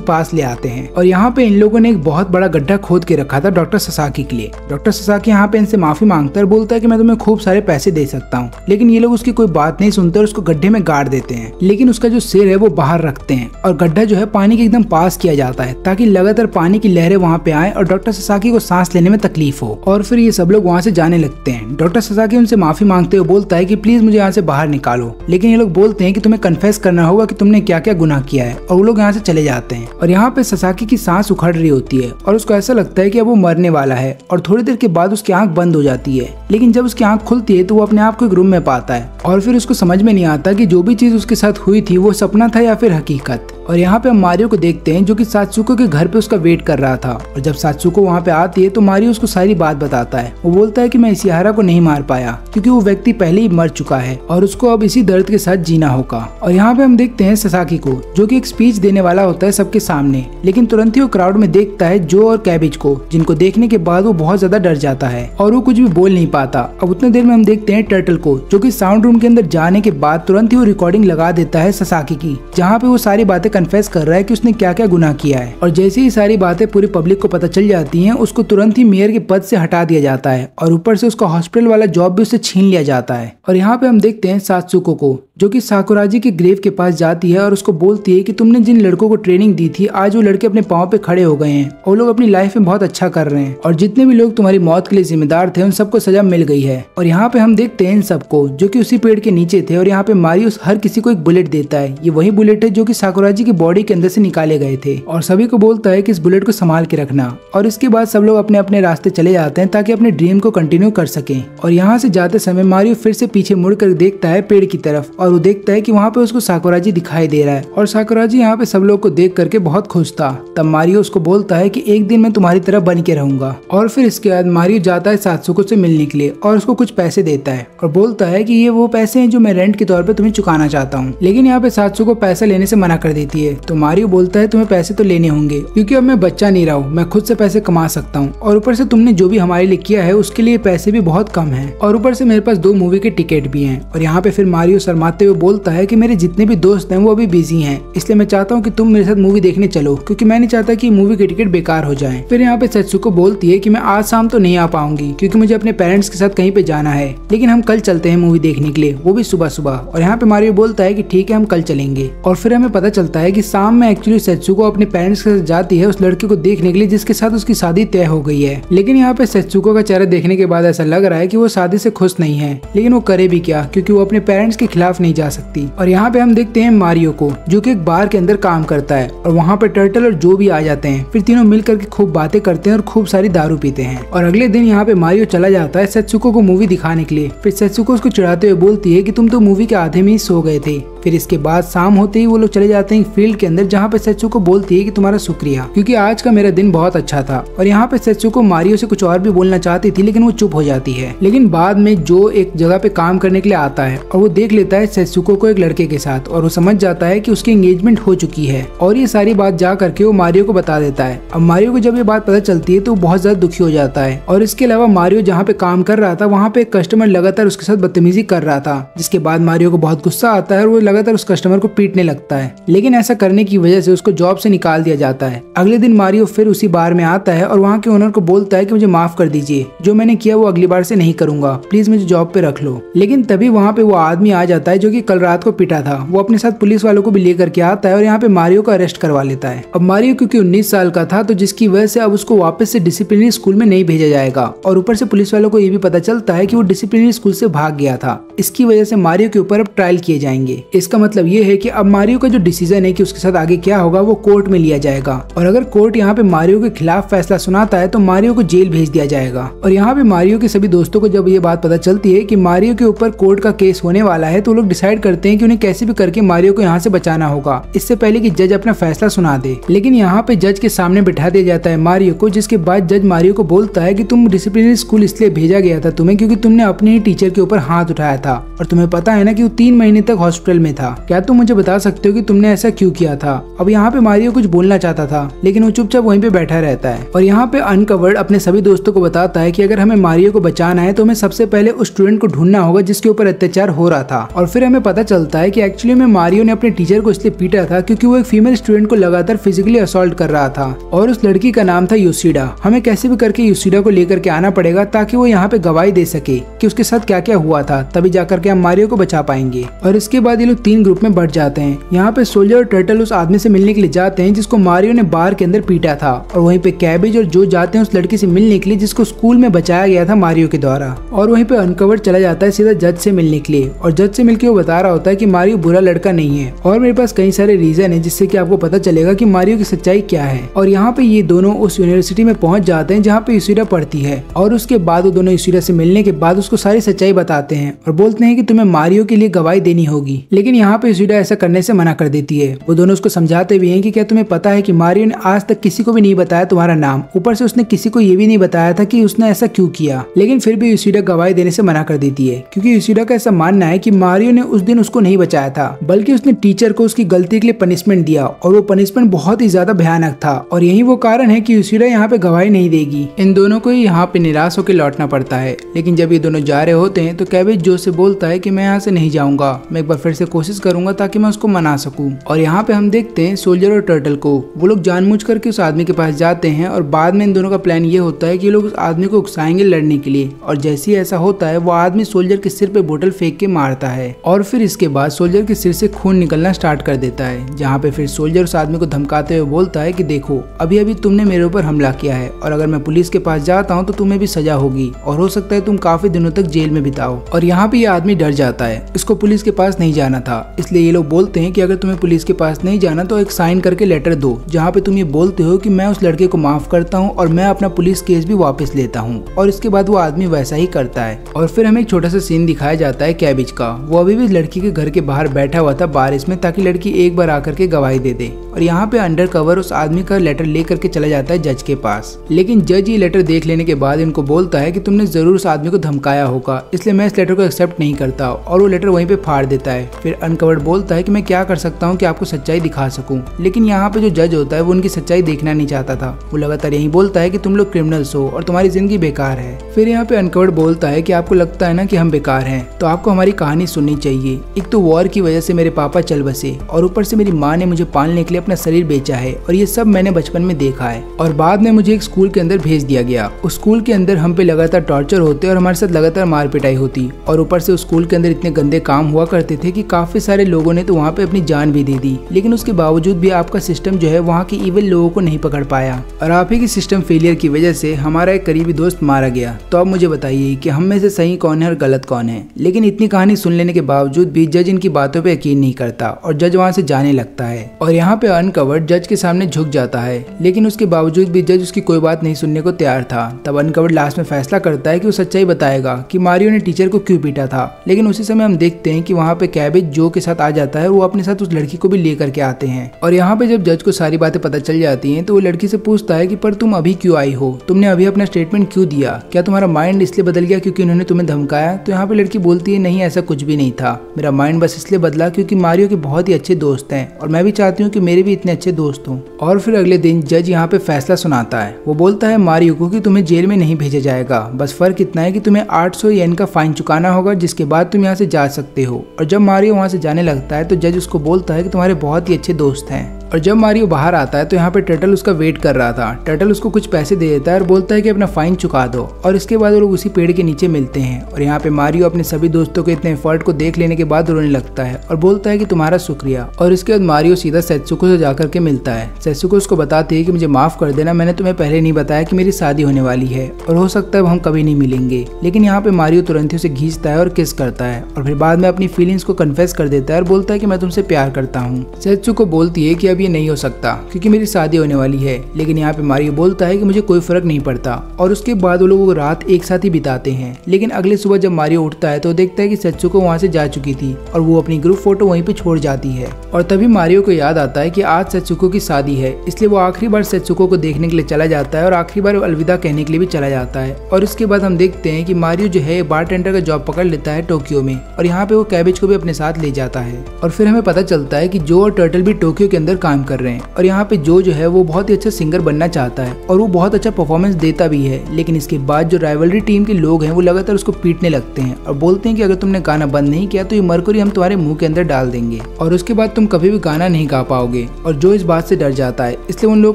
पास ले आते हैं और यहाँ पे इन लोगों ने एक बहुत बड़ा गड्ढा खोद के रखा था डॉक्टर ससाकी के लिए। डॉक्टर ससाकी यहाँ पे इनसे माफी मांगता है और बोलता है कि मैं तुम्हें खूब सारे पैसे दे सकता हूँ, लेकिन ये लोग उसकी कोई बात नहीं सुनते और उसको गड्ढे में गाड़ देते हैं। लेकिन उसका जो सिर है वो बाहर रखते हैं और गड्ढा जो है पानी के एकदम पास किया जाता है ताकि लगातार पानी की लहरें वहाँ पे आए और डॉक्टर ससाकी को सांस लेने में तकलीफ हो। और फिर ये सब लोग वहाँ से जाने लगते हैं। डॉक्टर ससाकी उनसे माफी मांगते हुए बोलता है कि प्लीज मुझे यहाँ से बाहर निकालो, लेकिन ये लोग बोलते हैं कि तुम्हें कन्फेस करना होगा कि तुमने क्या क्या गुनाह किया है और वो लोग यहाँ से चले जाते हैं। और यहाँ पे ससाकी की सांस उखड़ रही होती है और उसको ऐसा लगता है कि अब वो मरने वाला है और थोड़ी देर के बाद उसकी आंख बंद हो जाती है। लेकिन जब उसकी आंख खुलती है तो वो अपने आप को एक रूम में पाता है और फिर उसको समझ में नहीं आता कि जो भी चीज उसके साथ हुई थी वो सपना था या फिर हकीकत। और यहाँ पे हम मारियो को देखते हैं जो कि सात्सुको के घर पे उसका वेट कर रहा था और जब सात्सुको वहाँ पे आती है तो मारियो उसको सारी बात बताता है। वो बोलता है कि मैं इशिहारा को नहीं मार पाया क्योंकि वो व्यक्ति पहले ही मर चुका है और उसको अब इसी दर्द के साथ जीना होगा। और यहाँ पे हम देखते हैं ससाकी को जो कि एक स्पीच देने वाला होता है सबके सामने, लेकिन तुरंत ही वो क्राउड में देखता है जो और कैबिज को, जिनको देखने के बाद वो बहुत ज्यादा डर जाता है और वो कुछ भी बोल नहीं पाता। अब उतने देर में हम देखते हैं टर्टल को जो कि साउंड रूम के अंदर जाने के बाद तुरंत ही वो रिकॉर्डिंग लगा देता है ससाकी की, जहाँ पे वो सारी बातें कन्फेस कर रहा है कि उसने क्या क्या गुनाह किया है। और जैसे ही सारी बातें पूरी पब्लिक को पता चल जाती हैं उसको तुरंत ही मेयर के पद से हटा दिया जाता है और ऊपर से उसका हॉस्पिटल वाला जॉब भी उससे छीन लिया जाता है। और यहाँ पे हम देखते हैं सात्सुको को जो कि साकुराजी के ग्रेव के पास जाती है और उसको बोलती है कि तुमने जिन लड़कों को ट्रेनिंग दी थी आज वो लड़के अपने पाँव पे खड़े हो गए हैं और लोग अपनी लाइफ में बहुत अच्छा कर रहे हैं और जितने भी लोग तुम्हारी मौत के लिए जिम्मेदार थे उन सबको सजा मिल गई है। और यहाँ पे हम देखते हैं इन सबको जो कि उसी पेड़ के नीचे थे और यहाँ पे मारियो हर किसी को एक बुलेट देता है। ये वही बुलेट है जो कि साकुराजी की बॉडी के अंदर से निकाले गए थे और सभी को बोलता है कि इस बुलेट को संभाल के रखना। और इसके बाद सब लोग अपने अपने रास्ते चले जाते हैं ताकि अपने ड्रीम को कंटिन्यू कर सकें। और यहाँ से जाते समय मारियो फिर से पीछे मुड़कर देखता है पेड़ की तरफ और वो देखता है कि वहाँ पे उसको साकुराजी दिखाई दे रहा है और साकुराजी यहाँ पे सब लोग को देख करके बहुत खुश था। तब मारियो उसको बोलता है कि एक दिन मैं तुम्हारी तरह बन के रहूंगा। और फिर इसके बाद मारियो जाता है सात्सुको से मिलने के लिए और उसको कुछ पैसे देता है और बोलता है कि ये वो पैसे हैं जो मैं रेंट के तौर पे तुम्हें चुकाना चाहता हूँ। लेकिन यहाँ पे सात्सुको पैसा लेने से मना कर देती है तो मारियो बोलता है तुम्हें पैसे तो लेने होंगे क्योंकि अब मैं बच्चा नहीं रहा हूँ, मैं खुद से पैसे कमा सकता हूँ और ऊपर से तुमने जो भी हमारे लिए किया है उसके लिए पैसे भी बहुत कम है और ऊपर से मेरे पास 2 मूवी के टिकट भी हैं। और यहाँ पे फिर मारियो शर्माते हुए बोलता है कि मेरे जितने भी दोस्त हैं वो अभी बिजी हैं, इसलिए मैं चाहता हूँ कि तुम मेरे साथ मूवी देखने चलो क्योंकि मैं नहीं चाहता कि मूवी के टिकट बेकार हो जाए। फिर यहाँ पे सत्सुको बोलती है कि मैं आज शाम तो नहीं आ पाऊंगी क्योंकि मुझे अपने पेरेंट्स के साथ कहीं पे जाना है, लेकिन हम कल चलते हैं मूवी देखने के लिए, वो भी सुबह सुबह। और यहाँ पे मारियो बोलता है कि ठीक है हम कल चलेंगे। और फिर हमें पता चलता है कि शाम में एक्चुअली सत्सुको अपने पेरेंट्स के साथ जाती है उस लड़के को देखने के लिए जिसके साथ उसकी शादी तय हो गई है। लेकिन यहाँ पे सत्सुको का चेहरा देखने के बाद ऐसा लग रहा है कि वो शादी से खुश नहीं है, लेकिन वो करे भी क्या क्योंकि वो अपने पेरेंट्स के खिलाफ नहीं जा सकती। और यहाँ पे हम देखते हैं मारियो को जो कि एक बार के अंदर काम करता है और वहाँ पे टर्टल और जो भी आ जाते हैं। फिर तीनों मिल करके खूब बातें करते हैं और खूब सारी दारू पीते हैं। और अगले दिन यहाँ पे मारियो चला जाता है सत्सुको को मूवी दिखाने के लिए। फिर सत्सुको उसको चिढ़ाते हुए बोलती है कि तुम तो मूवी के आधे में ही सो गए थे। फिर इसके बाद शाम होते ही वो लोग चले जाते हैं फील्ड के अंदर जहाँ पे सत्सुको बोलती है कि तुम्हारा शुक्रिया क्योंकि आज का मेरा दिन बहुत अच्छा था। और यहाँ पे सत्सुको मारियो से कुछ और भी बोलना चाहती थी लेकिन वो चुप हो जाती है। लेकिन बाद में जो एक जगह पे काम करने के लिए आता है और वो देख लेता है सत्सुको को एक लड़के के साथ और वो समझ जाता है कि उसकी एंगेजमेंट हो चुकी है और ये सारी बात जा करके वो मारियो को बता देता है। अब मारियो को जब ये बात पता चलती है तो वो बहुत ज्यादा दुखी हो जाता है। और इसके अलावा मारियो जहाँ पे काम कर रहा था वहाँ पे एक कस्टमर लगातार उसके साथ बदतमीजी कर रहा था, जिसके बाद मारियो को बहुत गुस्सा आता है और वो लगातार उस कस्टमर को पीटने लगता है। लेकिन ऐसा करने की वजह से उसको जॉब से निकाल दिया जाता है। अगले दिन मारियो फिर उसी बार में आता है और वहाँ के ओनर को बोलता है कि मुझे माफ कर दीजिए, जो मैंने किया वो अगली बार से नहीं करूंगा, प्लीज मुझे जॉब पे रख लो। लेकिन तभी वहाँ पे वो आदमी आ जाता है जो कि कल रात को पिटा था। वो अपने साथ पुलिस वालों को भी लेकर के आता है और यहाँ पे मारियो को अरेस्ट करवा लेता है। अब मारियो क्योंकि 19 साल का था तो जिसकी वजह से अब उसको वापस से डिसिप्लिनरी स्कूल में नहीं भेजा जाएगा और ऊपर से पुलिस वालों को ये भी पता चलता है कि वो डिसिप्लिनरी स्कूल से भाग गया था। इसकी वजह से मारियो के ऊपर अब ट्रायल किए जाएंगे। इसका मतलब ये है कि अब मारियो का जो डिसीजन है कि उसके साथ आगे क्या होगा वो कोर्ट में लिया जाएगा, और अगर कोर्ट यहाँ पे मारियो के खिलाफ फैसला सुनाता है तो मारियो को जेल भेज दिया जाएगा। और यहाँ पे मारियो के सभी दोस्तों को जब ये बात पता चलती है कि मारियो के ऊपर कोर्ट का केस होने वाला है तो लोग डिसाइड करते हैं कि उन्हें कैसे भी करके मारियो को यहाँ से बचाना होगा, इससे पहले कि जज अपना फैसला सुना दे। लेकिन यहाँ पे जज के सामने बिठा दिया जाता है मारियो को, जिसके बाद जज मारियो को बोलता है कि तुम डिसिप्लिनरी स्कूल इसलिए भेजा गया था तुम्हें क्योंकि तुमने अपने ही टीचर के ऊपर हाथ उठाया था, और तुम्हें पता है ना कि वो 3 महीने तक हॉस्पिटल में था। क्या तुम मुझे बता सकते हो कि तुमने ऐसा क्यों किया था? अब यहाँ पे मारियो कुछ बोलना चाहता था लेकिन वो चुपचाप वहीं पे बैठा रहता है। और यहाँ पे अनकवर्ड अपने सभी दोस्तों को बताता है कि अगर हमें मारियो को बचाना है तो हमें सबसे पहले उस स्टूडेंट को ढूंढना होगा जिसके ऊपर अत्याचार हो रहा था। और फिर हमें पता चलता है कि एक्चुअली में मारियो ने अपने टीचर को इसलिए पीटा था क्योंकि वो एक फीमेल स्टूडेंट को लगातार फिजिकली असॉल्ट कर रहा था, और उस लड़की का नाम था योशिडा। हमें कैसे भी करके योशिडा को लेकर के आना पड़ेगा ताकि वो यहाँ पे गवाही दे सके कि उसके साथ क्या क्या हुआ था, तभी जाकर के हम मारियो को बचा पाएंगे। और इसके बाद ये लोग 3 ग्रुप में बढ़ जाते हैं। यहाँ पे सोल्जर और टर्टल उस आदमी से मिलने के लिए जाते हैं जिसको मारियो ने बार के अंदर पीटा था, और वहीं पे कैबेज और जो जाते हैं उस लड़की से मिलने के लिए जिसको स्कूल में बचाया गया था मारियो के द्वारा। और वहीं पे अनकवर्ड चला जाता है सीधा जज से मिलने के लिए, और जज से मिलकर वो बता रहा होता है कि मारियो बुरा लड़का नहीं है, और मेरे पास कई सारे रीजन है जिससे कि आपको पता चलेगा कि मारियो की सच्चाई क्या है। और यहाँ पे ये दोनों उस यूनिवर्सिटी में पहुंच जाते हैं जहाँ पे योशिडा पढ़ती है, और उसके बाद वो दोनों योशिडा से मिलने के बाद उसको सारी सच्चाई बताते हैं और बोलते हैं कि तुम्हें मारियो के लिए गवाही देनी होगी। लेकिन यहाँ पे योशिडा ऐसा करने से मना कर देती है। वो दोनों उसको समझाते भी हैं कि क्या तुम्हें पता है कि मारियो ने आज तक किसी को भी नहीं बताया तुम्हारा नाम, ऊपर से उसने किसी को ये भी नहीं बताया था कि उसने ऐसा क्यों किया। लेकिन फिर भी योशिडा गवाही देने से मना कर देती है क्योंकि योशिडा का ऐसा मानना है कि मारियो ने उस दिन उसको नहीं बचाया था, बल्कि उसने टीचर को उसकी गलती के लिए पनिशमेंट दिया, और वो पनिशमेंट बहुत ही ज्यादा भयानक था। और यही वो कारण है कि योशिडा यहाँ पे गवाही नहीं देगी। इन दोनों को यहाँ पे निराश होकर लौटना पड़ता है। लेकिन जब ये दोनों जा रहे होते हैं तो कैबेज जो से बोलता है कि मैं यहाँ से नहीं जाऊंगा, मैं एक बार फिर से कोशिश करूंगा ताकि मैं उसको मना सकूं। और यहाँ पे हम देखते हैं सोल्जर और टर्टल को, वो लोग जानबूझ करके उस आदमी के पास जाते हैं, और बाद में इन दोनों का प्लान ये होता है कि ये लोग उस आदमी को उकसाएंगे लड़ने के लिए। और जैसे ही ऐसा होता है वो आदमी सोल्जर के सिर पे बोतल फेंक के मारता है, और फिर इसके बाद सोल्जर के सिर से खून निकलना स्टार्ट कर देता है। जहाँ पे फिर सोल्जर उस आदमी को धमकाते हुए बोलता है कि देखो अभी अभी तुमने मेरे ऊपर हमला किया है, और अगर मैं पुलिस के पास जाता हूँ तो तुम्हें भी सजा होगी, और हो सकता है तुम काफी दिनों तक जेल में बिताओ। और यहाँ पे ये आदमी डर जाता है, इसको पुलिस के पास नहीं जाना था, इसलिए ये लोग बोलते हैं कि अगर तुम्हें पुलिस के पास नहीं जाना तो एक साइन करके लेटर दो जहाँ पे तुम ये बोलते हो कि मैं उस लड़के को माफ करता हूँ और मैं अपना पुलिस केस भी वापस लेता हूँ। और इसके बाद वो आदमी वैसा ही करता है। और फिर हमें एक छोटा सा सीन दिखाया जाता है कैबेज का। वो अभी भी लड़की के घर के बाहर बैठा हुआ था बारिश में, ताकि लड़की एक बार आकर के गवाही दे दे। और यहाँ पे अंडर कवर उस आदमी का लेटर लेकर के चला जाता है जज के पास। लेकिन जज ये लेटर देख लेने के बाद इनको बोलता है कि तुमने जरूर उस आदमी को धमकाया होगा, इसलिए मैं इस लेटर को एक्सेप्ट नहीं करता, और वो लेटर वहीं पे फाड़ देता है। फिर अनकवर्ड बोलता है कि मैं क्या कर सकता हूँ कि आपको सच्चाई दिखा सकूं। लेकिन यहाँ पे जो जज होता है वो उनकी सच्चाई देखना नहीं चाहता था। वो लगातार यही बोलता है कि तुम लोग क्रिमिनल्स हो और तुम्हारी जिंदगी बेकार है। फिर यहाँ पे अनकवर्ड बोलता है कि आपको लगता है ना कि हम बेकार हैं, तो आपको हमारी कहानी सुननी चाहिए। एक तो वॉर की वजह से मेरे पापा चल बसे, और ऊपर से मेरी माँ ने मुझे पालने के लिए अपना शरीर बेचा है, और ये सब मैंने बचपन में देखा है। और बाद में मुझे एक स्कूल के अंदर भेज दिया गया। उस स्कूल के अंदर हम पे लगातार टॉर्चर होते और हमारे साथ लगातार मार पिटाई होती, और ऊपर से उस स्कूल के अंदर इतने गंदे काम हुआ करते थे कि काफी सारे लोगों ने तो वहाँ पे अपनी जान भी दे दी। लेकिन उसके बावजूद भी आपका सिस्टम जो है वहाँ के इविल लोगों को नहीं पकड़ पाया, और आप ही की सिस्टम फेलियर की वजह से हमारा एक करीबी दोस्त मारा गया। तो अब मुझे बताइए कि हम में से सही कौन है और गलत कौन है। लेकिन इतनी कहानी सुन लेने के बावजूद भी जज इनकी बातों पे यकीन नहीं करता, और जज वहाँ से जाने लगता है। और यहाँ पे अनकवर्ड जज के सामने झुक जाता है, लेकिन उसके बावजूद भी जज उसकी कोई बात नहीं सुनने को तैयार था। तब अनकवर्ड लास्ट में फैसला करता है कि वो सच्चाई बताएगा कि मारियो ने टीचर को क्यों पीटा था। लेकिन उसी समय हम देखते हैं कि वहाँ पे कैबेज जो के साथ आ जाता है, वो अपने साथ उस लड़की को भी लेकर के आते हैं। और यहाँ पे जब जज को सारी बातें पता चल जाती हैं तो वो लड़की से पूछता है कि पर तुम अभी क्यों आई हो, तुमने अभी अपना स्टेटमेंट क्यों दिया, क्या तुम्हारा माइंड इसलिए बदल गया क्योंकि उन्होंने तुम्हें धमकाया। तो यहाँ पे लड़की बोलती है नहीं ऐसा कुछ भी नहीं था, मेरा माइंड बस इसलिए बदला क्योंकि मारियो के बहुत ही अच्छे दोस्त हैं, और मैं भी चाहती हूँ कि मेरे भी इतने अच्छे दोस्त हों। और फिर अगले दिन जज यहाँ पे फैसला सुनाता है। वो बोलता है मारियो को कि तुम्हें जेल में नहीं भेजा जाएगा, बस फर्क इतना है कि तुम्हें 800 येन का फाइन चुकाना होगा, जिसके बाद तुम यहाँ से जा सकते हो। और जब मारियो वहाँ से जाने लगता है तो जज उसको बोलता है कि तुम्हारे बहुत ही अच्छे दोस्त हैं। और जब मारियो बाहर आता है तो यहाँ पे टर्टल उसका वेट कर रहा था। टर्टल उसको कुछ पैसे दे देता है और बोलता है कि अपना फाइन चुका दो। और इसके बाद वो लोग उसी पेड़ के नीचे मिलते हैं, और यहाँ पे मारियो अपने सभी दोस्तों के इतने एफर्ट को देख लेने के बाद रोने लगता है और बोलता है कि तुम्हारा शुक्रिया। और इसके बाद मारियो सीधा सेत्सुको से जाकर के मिलता है। सेत्सुको उसको बताती है कि मुझे माफ कर देना, मैंने तुम्हें पहले नहीं बताया कि मेरी शादी होने वाली है और हो सकता है हम कभी नहीं मिलेंगे। लेकिन यहाँ पे मारियो तुरंत ही उसे खींचता है और किस करता है, और फिर बाद में अपनी फीलिंग्स को कन्फेस कन्फेस कर देता है और बोलता है कि मैं तुमसे प्यार करता हूँ। सेत्सुको बोलती है कि अब ये नहीं हो सकता क्योंकि मेरी शादी होने वाली है, लेकिन यहाँ पे मारियो बोलता है कि मुझे कोई फर्क नहीं पड़ता। और उसके बाद वो लोग रात एक साथ ही बिताते हैं। लेकिन अगले सुबह जब मारियो उठता है तो देखता है कि सेत्सुको वहाँ से जा चुकी थी और वो अपनी ग्रुप फोटो वहीं पे छोड़ जाती है। और तभी मारियो को याद आता है कि आज सेत्सुको की शादी है, इसलिए वो आखिरी बार सेत्सुको को देखने के लिए चला जाता है और आखिरी बार अलविदा कहने के लिए भी चला जाता है। और उसके बाद हम देखते हैं कि मारियो जो है बारटेंडर का जॉब पकड़ लेता है टोक्यो में, और यहाँ पे वो कैबेज को भी अपने साथ ले जाता है। और फिर हमें पता चलता है कि जो और टर्टल भी टोक्यो के अंदर काम कर रहे हैं। और यहाँ पे जो है वो बहुत ही अच्छा सिंगर बनना चाहता है और वो बहुत अच्छा परफॉर्मेंस देता भी है। लेकिन इसके बाद जो राइवलरी टीम के लोग हैं वो लगातार उसको पीटने लगते हैं और बोलते हैं कि अगर तुमने गाना बंद नहीं किया तो ये मरकरी हम तुम्हारे मुंह के अंदर डाल देंगे और उसके बाद तुम कभी भी गाना नहीं गा पाओगे। और जो इस बात से डर जाता है, इसलिए उन लोगों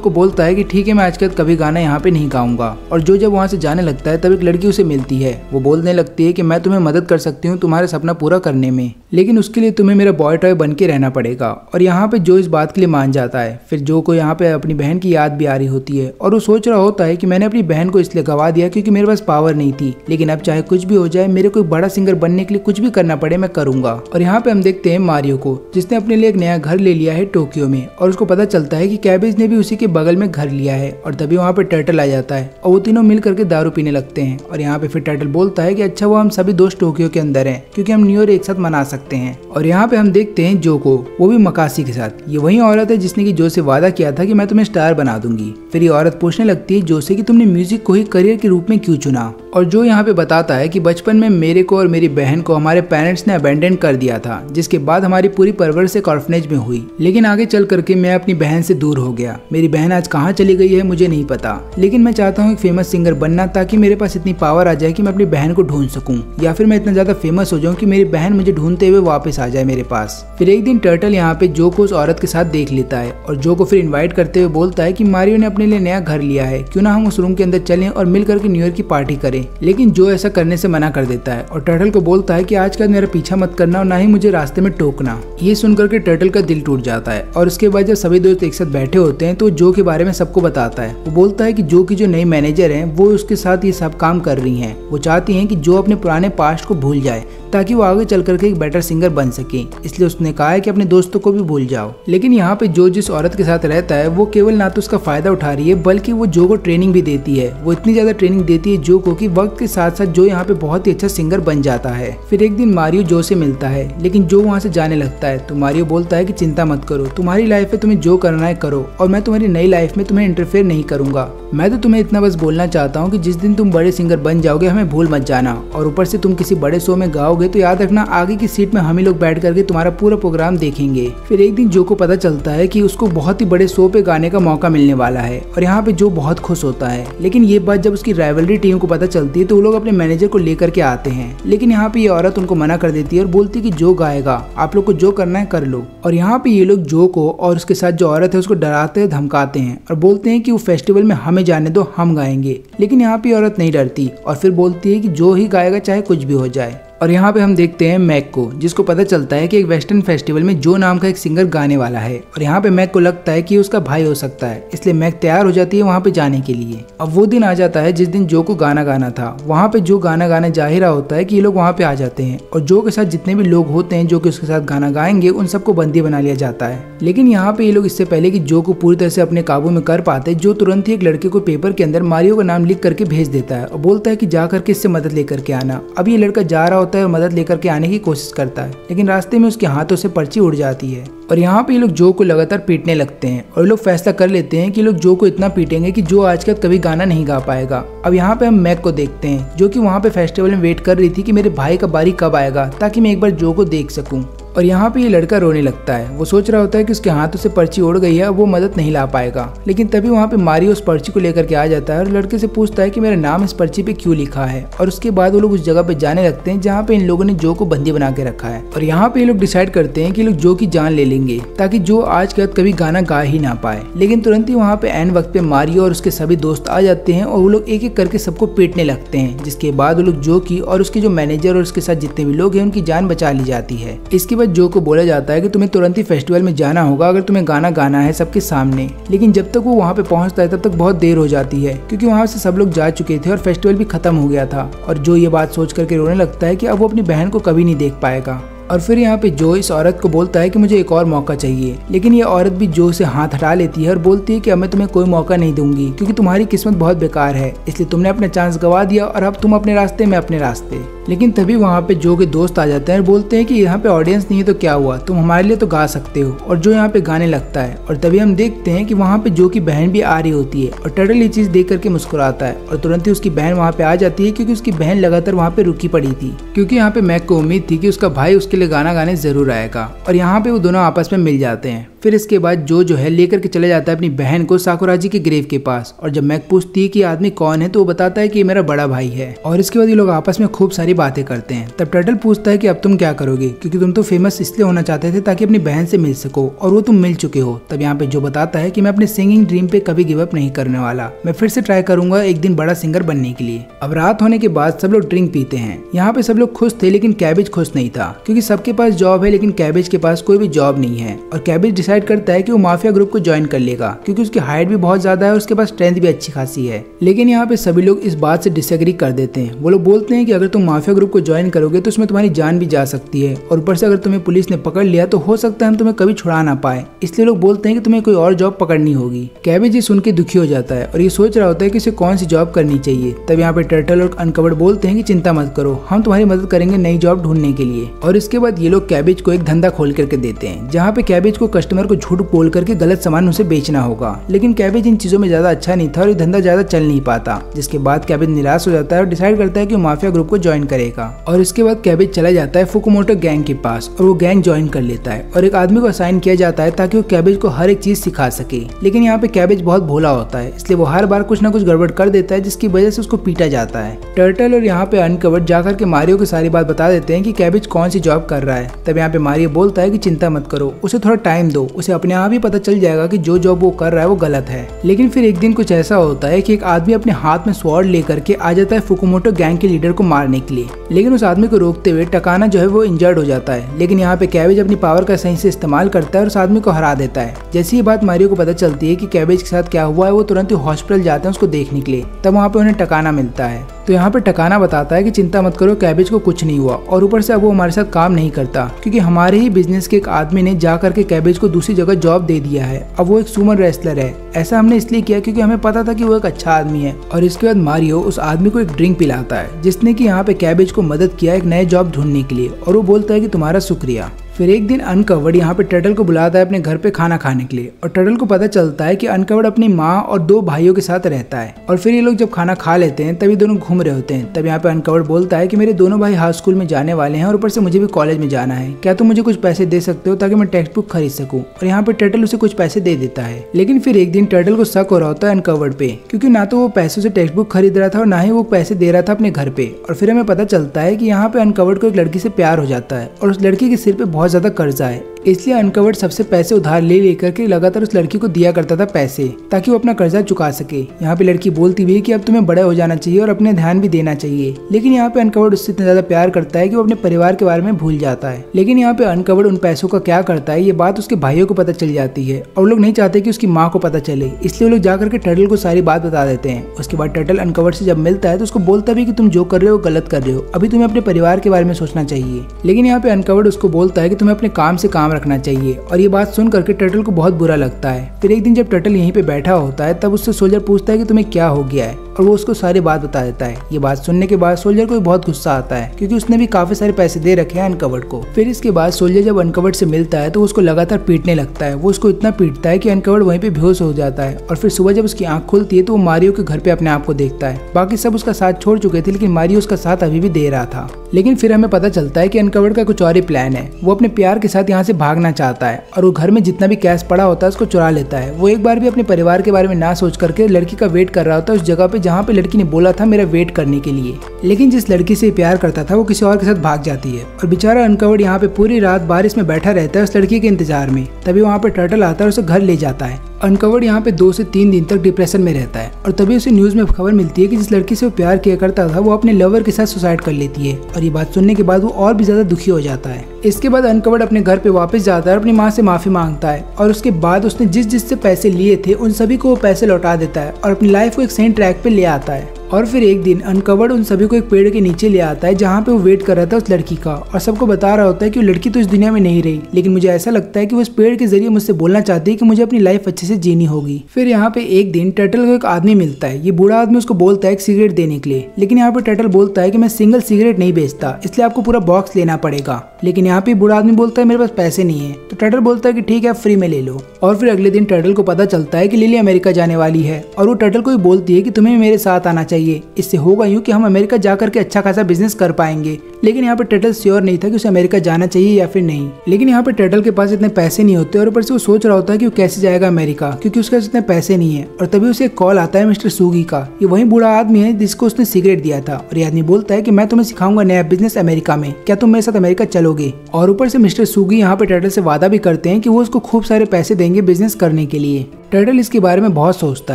को बोलता है कि ठीक है, मैं आज के बाद कभी गाना यहाँ पे नहीं गाऊंगा। और जो जब वहाँ से जाने लगता है तब एक लड़की उसे मिलती है। वो बोलने लगती है कि मैं तुम्हें मदद कर सकती हूँ तुम्हारे सपना पूरा करने में, लेकिन उसके लिए तुम्हें मेरा बॉय टॉय बन के रहना पड़ेगा। और यहाँ पे जो इस बात के लिए मान जाता है। फिर जो को यहाँ पे अपनी बहन की याद भी आ रही होती है और वो सोच रहा होता है कि मैंने अपनी बहन को इसलिए गवा दिया क्योंकि मेरे पास पावर नहीं थी, लेकिन अब चाहे कुछ भी हो जाए, मेरे को एक बड़ा सिंगर बनने के लिए कुछ भी करना पड़े मैं करूंगा। और यहाँ पे हम देखते हैं मारियो को, जिसने अपने लिए एक नया घर ले लिया है टोक्यो में। और उसको पता चलता है कि कैबेज ने भी उसी के बगल में घर लिया है। और तभी वहाँ पे टर्टल आ जाता है और वो तीनों मिल करके दारू पीने लगते हैं। और यहाँ पे फिर टर्टल बोलता है कि अच्छा वो हम सभी दोस्त टोक्यो के अंदर हैं क्योंकि हम न्यू ईयर एक साथ मना सकते हैं। और यहाँ पे हम देखते हैं जो को, वो भी मकासी के साथ। ये वही औरत है जिसने की जो से वादा किया था कि मैं तुम्हें स्टार बना दूंगी। फिर ये औरत पूछने लगती है जो से कि तुमने म्यूजिक को ही करियर के रूप में क्यों चुना। और जो यहाँ पे बताता है कि बचपन में मेरे को और मेरी बहन को हमारे पेरेंट्स ने अबेंडन कर दिया था, जिसके बाद हमारी पूरी परवरिश एक ऑर्फनेज में हुई। लेकिन आगे चल करके मैं अपनी बहन से दूर हो गया। मेरी बहन आज कहाँ चली गई है मुझे नहीं पता, लेकिन मैं चाहता हूँ एक फेमस सिंगर बनना ताकि मेरे पास इतनी पावर आ जाए कि मैं अपनी बहन को ढूंढ सकूं, या फिर मैं इतना ज्यादा फेमस हो जाऊं कि मेरी बहन मुझे ढूंढते हुए वापस आ जाए मेरे पास। फिर एक दिन टर्टल यहाँ पे जो को उस औरत के साथ देख लेता है और जो को फिर इन्वाइट करते हुए बोलता है कि मारियो ने अपने लिए नया घर लिया है, क्यों ना हम उस रूम के अंदर चलें और मिल करके न्यू ईयर की पार्टी करें। लेकिन जो ऐसा करने से मना कर देता है और टर्टल को बोलता है कि आज का मेरा पीछा मत करना और ना ही मुझे रास्ते में टोकना। ये सुनकर के टर्टल का दिल टूट जाता है। और उसके बाद जब सभी दोस्त एक साथ बैठे होते हैं तो जो के बारे में सबको बताता है। वो बोलता है कि जो की जो नई मैनेजर है वो उसके साथ ये सब काम कर रही है। वो चाहती है कि जो अपने पुराने पास्ट को भूल जाए ताकि वो आगे चल करके एक बेटर सिंगर बन सके, इसलिए उसने कहा है कि अपने दोस्तों को भी भूल जाओ। लेकिन यहाँ पे जो जिस औरत के साथ रहता है वो केवल ना तो उसका फायदा उठा रही है बल्कि वो जो को ट्रेनिंग भी देती है। वो इतनी ज्यादा ट्रेनिंग देती है जो को कि वक्त के साथ साथ जो यहाँ पे बहुत ही अच्छा सिंगर बन जाता है। फिर एक दिन मारियो जो से मिलता है, लेकिन जो वहाँ से जाने लगता है तो मारियो बोलता है कि चिंता मत करो, तुम्हारी लाइफ में तुम्हें जो करना है करो और मैं तुम्हारी नई लाइफ में तुम्हें इंटरफेयर नहीं करूंगा। मैं तो तुम्हें इतना बस बोलना चाहता हूँ कि जिस दिन तुम बड़े सिंगर बन जाओगे हमें भूल मत जाना, और ऊपर से तुम किसी बड़े शो में गाओगे तो याद रखना आगे की सीट में हम ही लोग बैठ करके तुम्हारा पूरा प्रोग्राम देखेंगे। फिर एक दिन जो को पता चलता है कि उसको बहुत ही बड़े शो पे गाने का मौका मिलने वाला है और यहाँ पे जो बहुत खुश होता है। लेकिन ये बात जब उसकी राइवलरी टीम को पता चलती है तो वो लोग अपने मैनेजर को लेकर के आते हैं। लेकिन यहाँ पे ये औरत उनको मना कर देती है और बोलती है कि जो गाएगा आप लोग को जो करना है कर लो। और यहाँ पे ये लोग जो को और उसके साथ जो औरत है उसको डराते हैं, धमकाते हैं और बोलते हैं कि वो फेस्टिवल में हमें जाने दो, हम गाएंगे। लेकिन यहाँ पे औरत नहीं डरती और फिर बोलती है कि जो ही गाएगा चाहे कुछ भी हो जाए। और यहाँ पे हम देखते हैं मैक को, जिसको पता चलता है कि एक वेस्टर्न फेस्टिवल में जो नाम का एक सिंगर गाने वाला है। और यहाँ पे मैक को लगता है कि उसका भाई हो सकता है, इसलिए मैक तैयार हो जाती है वहाँ पे जाने के लिए। अब वो दिन आ जाता है जिस दिन जो को गाना गाना था। वहाँ पे जो गाना गाने जा ही रहा होता है कि ये लोग वहाँ पे आ जाते हैं और जो के साथ जितने भी लोग होते हैं जो कि उसके साथ गाना गाएंगे उन सबको बंदी बना लिया जाता है। लेकिन यहाँ पे ये लोग इससे पहले कि जो को पूरी तरह से अपने काबू में कर पाते, जो तुरंत ही एक लड़के को पेपर के अंदर मारियो का नाम लिख करके भेज देता है और बोलता है कि जा करके इससे मदद लेकर के आना। अब ये लड़का जा रहा होता है और मदद लेकर आने की कोशिश करता है, लेकिन रास्ते में उसके हाथों से पर्ची उड़ जाती है। और यहाँ पे ये लोग जो को लगातार पीटने लगते हैं और ये लोग फैसला कर लेते हैं कि लोग जो को इतना पीटेंगे कि जो आज के बाद कभी गाना नहीं गा पाएगा। अब यहाँ पे हम मैक को देखते हैं जो कि वहाँ पे फेस्टिवल में वेट कर रही थी कि मेरे भाई का बारी कब आएगा ताकि मैं एक बार जो को देख सकूं। और यहाँ पे ये लड़का रोने लगता है। वो सोच रहा होता है कि उसके हाथों से पर्ची उड़ गई है, वो मदद नहीं ला पाएगा। लेकिन तभी वहाँ पे मारियो उस पर्ची को लेकर के आ जाता है और लड़के से पूछता है कि मेरा नाम इस पर्ची पे क्यों लिखा है। और उसके बाद वो लोग उस जगह पे जाने लगते हैं जहाँ पे इन लोगों ने जो को बंदी बना के रखा है। और यहाँ पे ये लोग डिसाइड करते हैं कि लोग जो की जान ले लेंगे ताकि जो आज के बाद कभी गाना गा ही ना पाए। लेकिन तुरंत ही वहाँ पे एन वक्त पे मारियो और उसके सभी दोस्त आ जाते हैं और वो लोग एक एक करके सबको पीटने लगते हैं, जिसके बाद वो लोग जो की और उसके जो मैनेजर और उसके साथ जितने भी लोग हैं उनकी जान बचा ली जाती है। इसके बाद जो को बोला जाता है कि तुम्हें तुरंत ही फेस्टिवल में जाना होगा अगर तुम्हें गाना गाना है सबके सामने। लेकिन जब तक वो वहाँ पे पहुँचता है तब तक बहुत देर हो जाती है क्योंकि वहाँ से सब लोग जा चुके थे और फेस्टिवल भी खत्म हो गया था। और जो ये बात सोच करके रोने लगता है कि अब वो अपनी बहन को कभी नहीं देख पाएगा। और फिर यहाँ पे जो इस औरत को बोलता है कि मुझे एक और मौका चाहिए, लेकिन ये औरत भी जो से हाथ हटा लेती है और बोलती है कि अब मैं तुम्हें कोई मौका नहीं दूंगी क्योंकि तुम्हारी किस्मत बहुत बेकार है, इसलिए तुमने अपना चांस गवा दिया और अब तुम अपने रास्ते में अपने रास्ते। लेकिन तभी वहाँ पे जो के दोस्त आ जाते हैं और बोलते हैं कि यहाँ पे ऑडियंस नहीं है तो क्या हुआ, तुम हमारे लिए तो गा सकते हो। और जो यहाँ पे गाने लगता है और तभी हम देखते हैं कि वहाँ पे जो की बहन भी आ रही होती है और टर्टल ये चीज देख करके मुस्कुराता है और तुरंत ही उसकी बहन वहाँ पे आ जाती है क्योंकि उसकी बहन लगातार वहाँ पे रुकी पड़ी थी, क्योंकि यहाँ पे मैक को उम्मीद थी कि उसका भाई उसके लिए गाना गाने जरूर आएगा। और यहाँ पे वो दोनों आपस में मिल जाते हैं। फिर इसके बाद जो है लेकर के चले जाता है अपनी बहन को साकुराजी के ग्रेव के पास। और जब मैक पूछती है कि आदमी कौन है तो वो बताता है कि ये मेरा बड़ा भाई है। और इसके बाद ये लोग आपस में खूब सारी बातें करते हैं। तब टर्टल पूछता है कि अब तुम क्या करोगे, क्योंकि तुम तो फेमस इसलिए होना चाहते थे ताकि अपनी बहन से मिल सको और वो तुम मिल चुके हो। तब यहाँ पे जो बताता है कि मैं अपने सिंगिंग ड्रीम पे कभी गिव अप नहीं करने वाला, मैं फिर से ट्राई करूंगा एक दिन बड़ा सिंगर बनने के लिए। अब रात होने के बाद सब लोग ड्रिंक पीते हैं। यहाँ पे सब लोग खुश थे लेकिन कैबेज खुश नहीं था, क्योंकि सबके पास जॉब है लेकिन कैबेज के पास कोई भी जॉब नहीं है। और कैबेज डिसाइड करता है कि वो माफिया ग्रुप को ज्वाइन कर लेगा क्योंकि उसकी हाइट भी बहुत ज्यादा है और उसके पास स्ट्रेंथ भी अच्छी खासी है। लेकिन यहाँ पे सभी लोग इस बात से डिसएग्री कर देते हैं। वो लोग बोलते हैं कि अगर तुम माफिया ग्रुप को ज्वाइन करोगे तो उसमें तुम्हारी जान भी जा सकती है और ऊपर से अगर तुम्हें पुलिस ने पकड़ लिया तो हो सकता है हम तुम्हें कभी छुड़ा ना पाए, इसलिए लोग बोलते हैं कि तुम्हें कोई और जॉब पकड़नी होगी। कैबेज ये सुन के दुखी हो जाता है और ये सोच रहा होता है कि इसे कौन सी जॉब करनी चाहिए। तब यहाँ पे टर्टल और अनकवर्ड बोलते हैं कि चिंता मत करो, हम तुम्हारी मदद करेंगे नई जॉब ढूंढने के लिए। और इसके बाद ये लोग कैबेज को एक धंधा खोल करके देते हैं जहाँ पे कैबेज को कस्टमर को झूठ बोल करके गलत सामान उसे बेचना होगा। लेकिन कैबेज इन चीजों में ज्यादा अच्छा नहीं था और ये धंधा ज्यादा चल नहीं पाता, जिसके बाद कैबेज निराश हो जाता है और डिसाइड करता है कि वो माफिया ग्रुप को ज्वाइन करेगा। और इसके बाद कैबेज चला जाता है फुकुमोटो गैंग के पास और वो गैंग ज्वाइन कर लेता है और एक आदमी को असाइन किया जाता है ताकि वो कैबेज को हर एक चीज सिखा सके। लेकिन यहाँ पे कैबेज बहुत भोला होता है, इसलिए वो हर बार कुछ न कुछ गड़बड़ कर देता है जिसकी वजह से उसको पीटा जाता है। टर्टल और यहाँ पे अनकवर्ड जाकर के मारियो को सारी बात बता देते हैं कि कैबेज कौन सी जॉब कर रहा है। तब यहाँ पे मारियो बोलता है कि चिंता मत करो, उसे थोड़ा टाइम दो, उसे अपने आप ही पता चल जाएगा कि जो जॉब वो कर रहा है वो गलत है। लेकिन फिर एक दिन कुछ ऐसा होता है कि एक आदमी अपने हाथ में स्वॉर्ड लेकर के आ जाता है फुकुमोटो गैंग के लीडर को मारने के लिए। लेकिन उस आदमी को रोकते हुए टकाना जो है वो इंजर्ड हो जाता है। लेकिन यहाँ पे कैबेज अपनी पावर का सही से इस्तेमाल करता है और उस आदमी को हरा देता है। जैसी ये बात मारियो को पता चलती है कि कैबेज के साथ क्या हुआ है, वो तुरंत ही हॉस्पिटल जाते हैं उसको देखने के लिए। तब वहाँ पे उन्हें टकाना मिलता है। तो यहाँ पे टकाना बताता है कि चिंता मत करो, कैबेज को कुछ नहीं हुआ और ऊपर से अब वो हमारे साथ काम नहीं करता क्योंकि हमारे ही बिजनेस के एक आदमी ने जा करके कैबेज को दूसरी जगह जॉब दे दिया है। अब वो एक सुमन रेसलर है। ऐसा हमने इसलिए किया क्योंकि हमें पता था कि वो एक अच्छा आदमी है। और इसके बाद मारियो उस आदमी को एक ड्रिंक पिलाता है जिसने कि यहाँ पे कैबेज को मदद किया एक नए जॉब ढूंढने के लिए, और वो बोलता है कि तुम्हारा शुक्रिया। फिर एक दिन अनकवर्ड यहाँ पे टर्टल को बुलाता है अपने घर पे खाना खाने के लिए और टर्टल को पता चलता है कि अनकवर्ड अपनी माँ और 2 भाइयों के साथ रहता है। और फिर ये लोग जब खाना खा लेते हैं तभी दोनों घूम रहे होते हैं। तब यहाँ पे अनकवर्ड बोलता है कि मेरे दोनों भाई हाई स्कूल में जाने वाले हैं और ऊपर से मुझे भी कॉलेज में जाना है, क्या तुम मुझे कुछ पैसे दे सकते हो ताकि मैं टेक्स्ट बुक खरीद सकूं। और यहाँ पे टर्टल उसे कुछ पैसे दे देता है। लेकिन फिर एक दिन टर्टल को शक हो रहा होता है अनकवर्ड पे, क्योंकि ना तो वो पैसों से टेक्स्ट बुक खरीद रहा था और ना ही वो पैसे दे रहा था अपने घर पे। और फिर हमें पता चलता है कि यहाँ पे अनकवर्ड को एक लड़की से प्यार हो जाता है और उस लड़की के सिर पे बहुत ज्यादा कर्जा है, इसलिए अनकवर्ड सबसे पैसे उधार ले लेकर के लगातार उस लड़की को दिया करता था पैसे ताकि वो अपना कर्जा चुका सके। यहाँ पे लड़की बोलती भी है कि अब तुम्हें बड़ा हो जाना चाहिए और अपने ध्यान भी देना चाहिए। लेकिन यहाँ पे अनकवर्ड उससे इतना ज्यादा प्यार करता है कि वो अपने परिवार के बारे में भूल जाता है। लेकिन यहाँ पे अनकवर्ड उन पैसों का क्या करता है ये बात उसके भाइयों को पता चल जाती है और लोग नहीं चाहते कि उसकी माँ को पता चले, इसलिए वो लोग जाकर के टर्टल को सारी बात बता देते हैं। उसके बाद टर्टल अनकवर्ड से जब मिलता है तो उसको बोलता भी कि तुम जो कर रहे हो गलत कर रहे हो, अभी तुम्हें अपने परिवार के बारे में सोचना चाहिए। लेकिन यहाँ पे अनकवर्ड उसको बोलता है कि तुम्हें अपने काम से काम रखना चाहिए। और ये बात सुन करके टर्टल को बहुत बुरा लगता है। फिर एक दिन जब टर्टल यहीं पे बैठा होता है तब उससे सोल्जर पूछता है कि तुम्हें क्या हो गया है, और वो उसको सारी बात बता देता है। ये बात सुनने के बाद सोल्जर को भी बहुत गुस्सा आता है क्योंकि उसने भी काफी सारे पैसे दे रखे हैं अनकवर्ड को। फिर इसके बाद सोल्जर जब अनकवर्ड से मिलता है तो उसको लगातार पीटने लगता है। वो उसको इतना पीटता है कि अनकवर्ड वहीं पे बेहोश हो जाता है। और फिर सुबह जब उसकी आंख खुलती है तो वो मारियो के घर पे अपने आप को देखता है। बाकी सब उसका साथ छोड़ चुके थे लेकिन मारियो उसका साथ अभी भी दे रहा था। लेकिन फिर हमें पता चलता है कि अनकवर्ड का कुछ और ही प्लान है। वो अपने प्यार के साथ यहाँ से भागना चाहता है और वो घर में जितना भी कैश पड़ा होता है उसको चुरा लेता है। वो एक बार भी अपने परिवार के बारे में ना सोच करके लड़की का वेट कर रहा होता है उस जगह पे जहाँ पे लड़की ने बोला था मेरा वेट करने के लिए। लेकिन जिस लड़की से प्यार करता था वो किसी और के साथ भाग जाती है और बेचारा अनकवर्ड यहाँ पे पूरी रात बारिश में बैठा रहता है उस लड़की के इंतजार में। तभी वहाँ पे टर्टल आता है और उसे घर ले जाता है। अनकवर्ड यहाँ पे 2 से 3 दिन तक डिप्रेशन में रहता है और तभी उसे न्यूज में खबर मिलती है कि जिस लड़की से वो प्यार किया करता था वो अपने लवर के साथ सुसाइड कर लेती है। और ये बात सुनने के बाद वो और भी ज्यादा दुखी हो जाता है। इसके बाद अनकवर्ड अपने घर पे वापस जाता है और अपनी माँ से माफी मांगता है और उसके बाद उसने जिससे पैसे लिए थे उन सभी को वो पैसे लौटा देता है और अपनी लाइफ को एक सही ट्रैक पे ले आता है। और फिर एक दिन अनकवर्ड उन सभी को एक पेड़ के नीचे ले आता है जहाँ पे वो वेट कर रहा था उस लड़की का, और सबको बता रहा होता है कि वो लड़की तो इस दुनिया में नहीं रही, लेकिन मुझे ऐसा लगता है कि वो इस पेड़ के जरिए मुझसे बोलना चाहती है कि मुझे अपनी लाइफ अच्छे से जीनी होगी। फिर यहाँ पे एक दिन टर्टल को एक आदमी मिलता है। ये बूढ़ा आदमी उसको बोलता है एक सिगरेट देने के लिए, लेकिन यहाँ पे टर्टल बोलता है कि मैं सिंगल सिगरेट नहीं बेचता, इसलिए आपको पूरा बॉक्स लेना पड़ेगा। लेकिन यहाँ पे बूढ़ा आदमी बोलता है मेरे पास पैसे नहीं है। तो टर्टल बोलता है कि ठीक है, फ्री में ले लो। और फिर अगले दिन टर्टल को पता चलता है कि लिली अमेरिका जाने वाली है, और वो टर्टल को भी बोलती है कि तुम्हें मेरे साथ आना चाहिए, इससे होगा यूँ कि हम अमेरिका जाकर के अच्छा खासा बिजनेस कर पाएंगे। लेकिन यहाँ पे टर्टल श्योर नहीं था कि उसे अमेरिका जाना चाहिए या फिर नहीं। लेकिन यहाँ पे टर्टल के पास इतने पैसे नहीं होते, और ऊपर से वो सोच रहा होता है कि वो कैसे जाएगा अमेरिका, क्योंकि उसके पास इतने पैसे नहीं है। और तभी उसे कॉल आता है मिस्टर सुगी का। ये वही बूढ़ा आदमी है जिसको उसने सिगरेट दिया था, और ये आदमी बोलता है कि मैं तुम्हें सिखाऊंगा नया बिजनेस अमेरिका में, क्या तुम मेरे साथ अमेरिका चलोगे। और ऊपर से मिस्टर सुगी यहाँ पे टर्टल से वादा भी करते हैं कि वो उसको खूब सारे पैसे देंगे बिजनेस करने के लिए। टर्टल इसके बारे में बहुत सोचता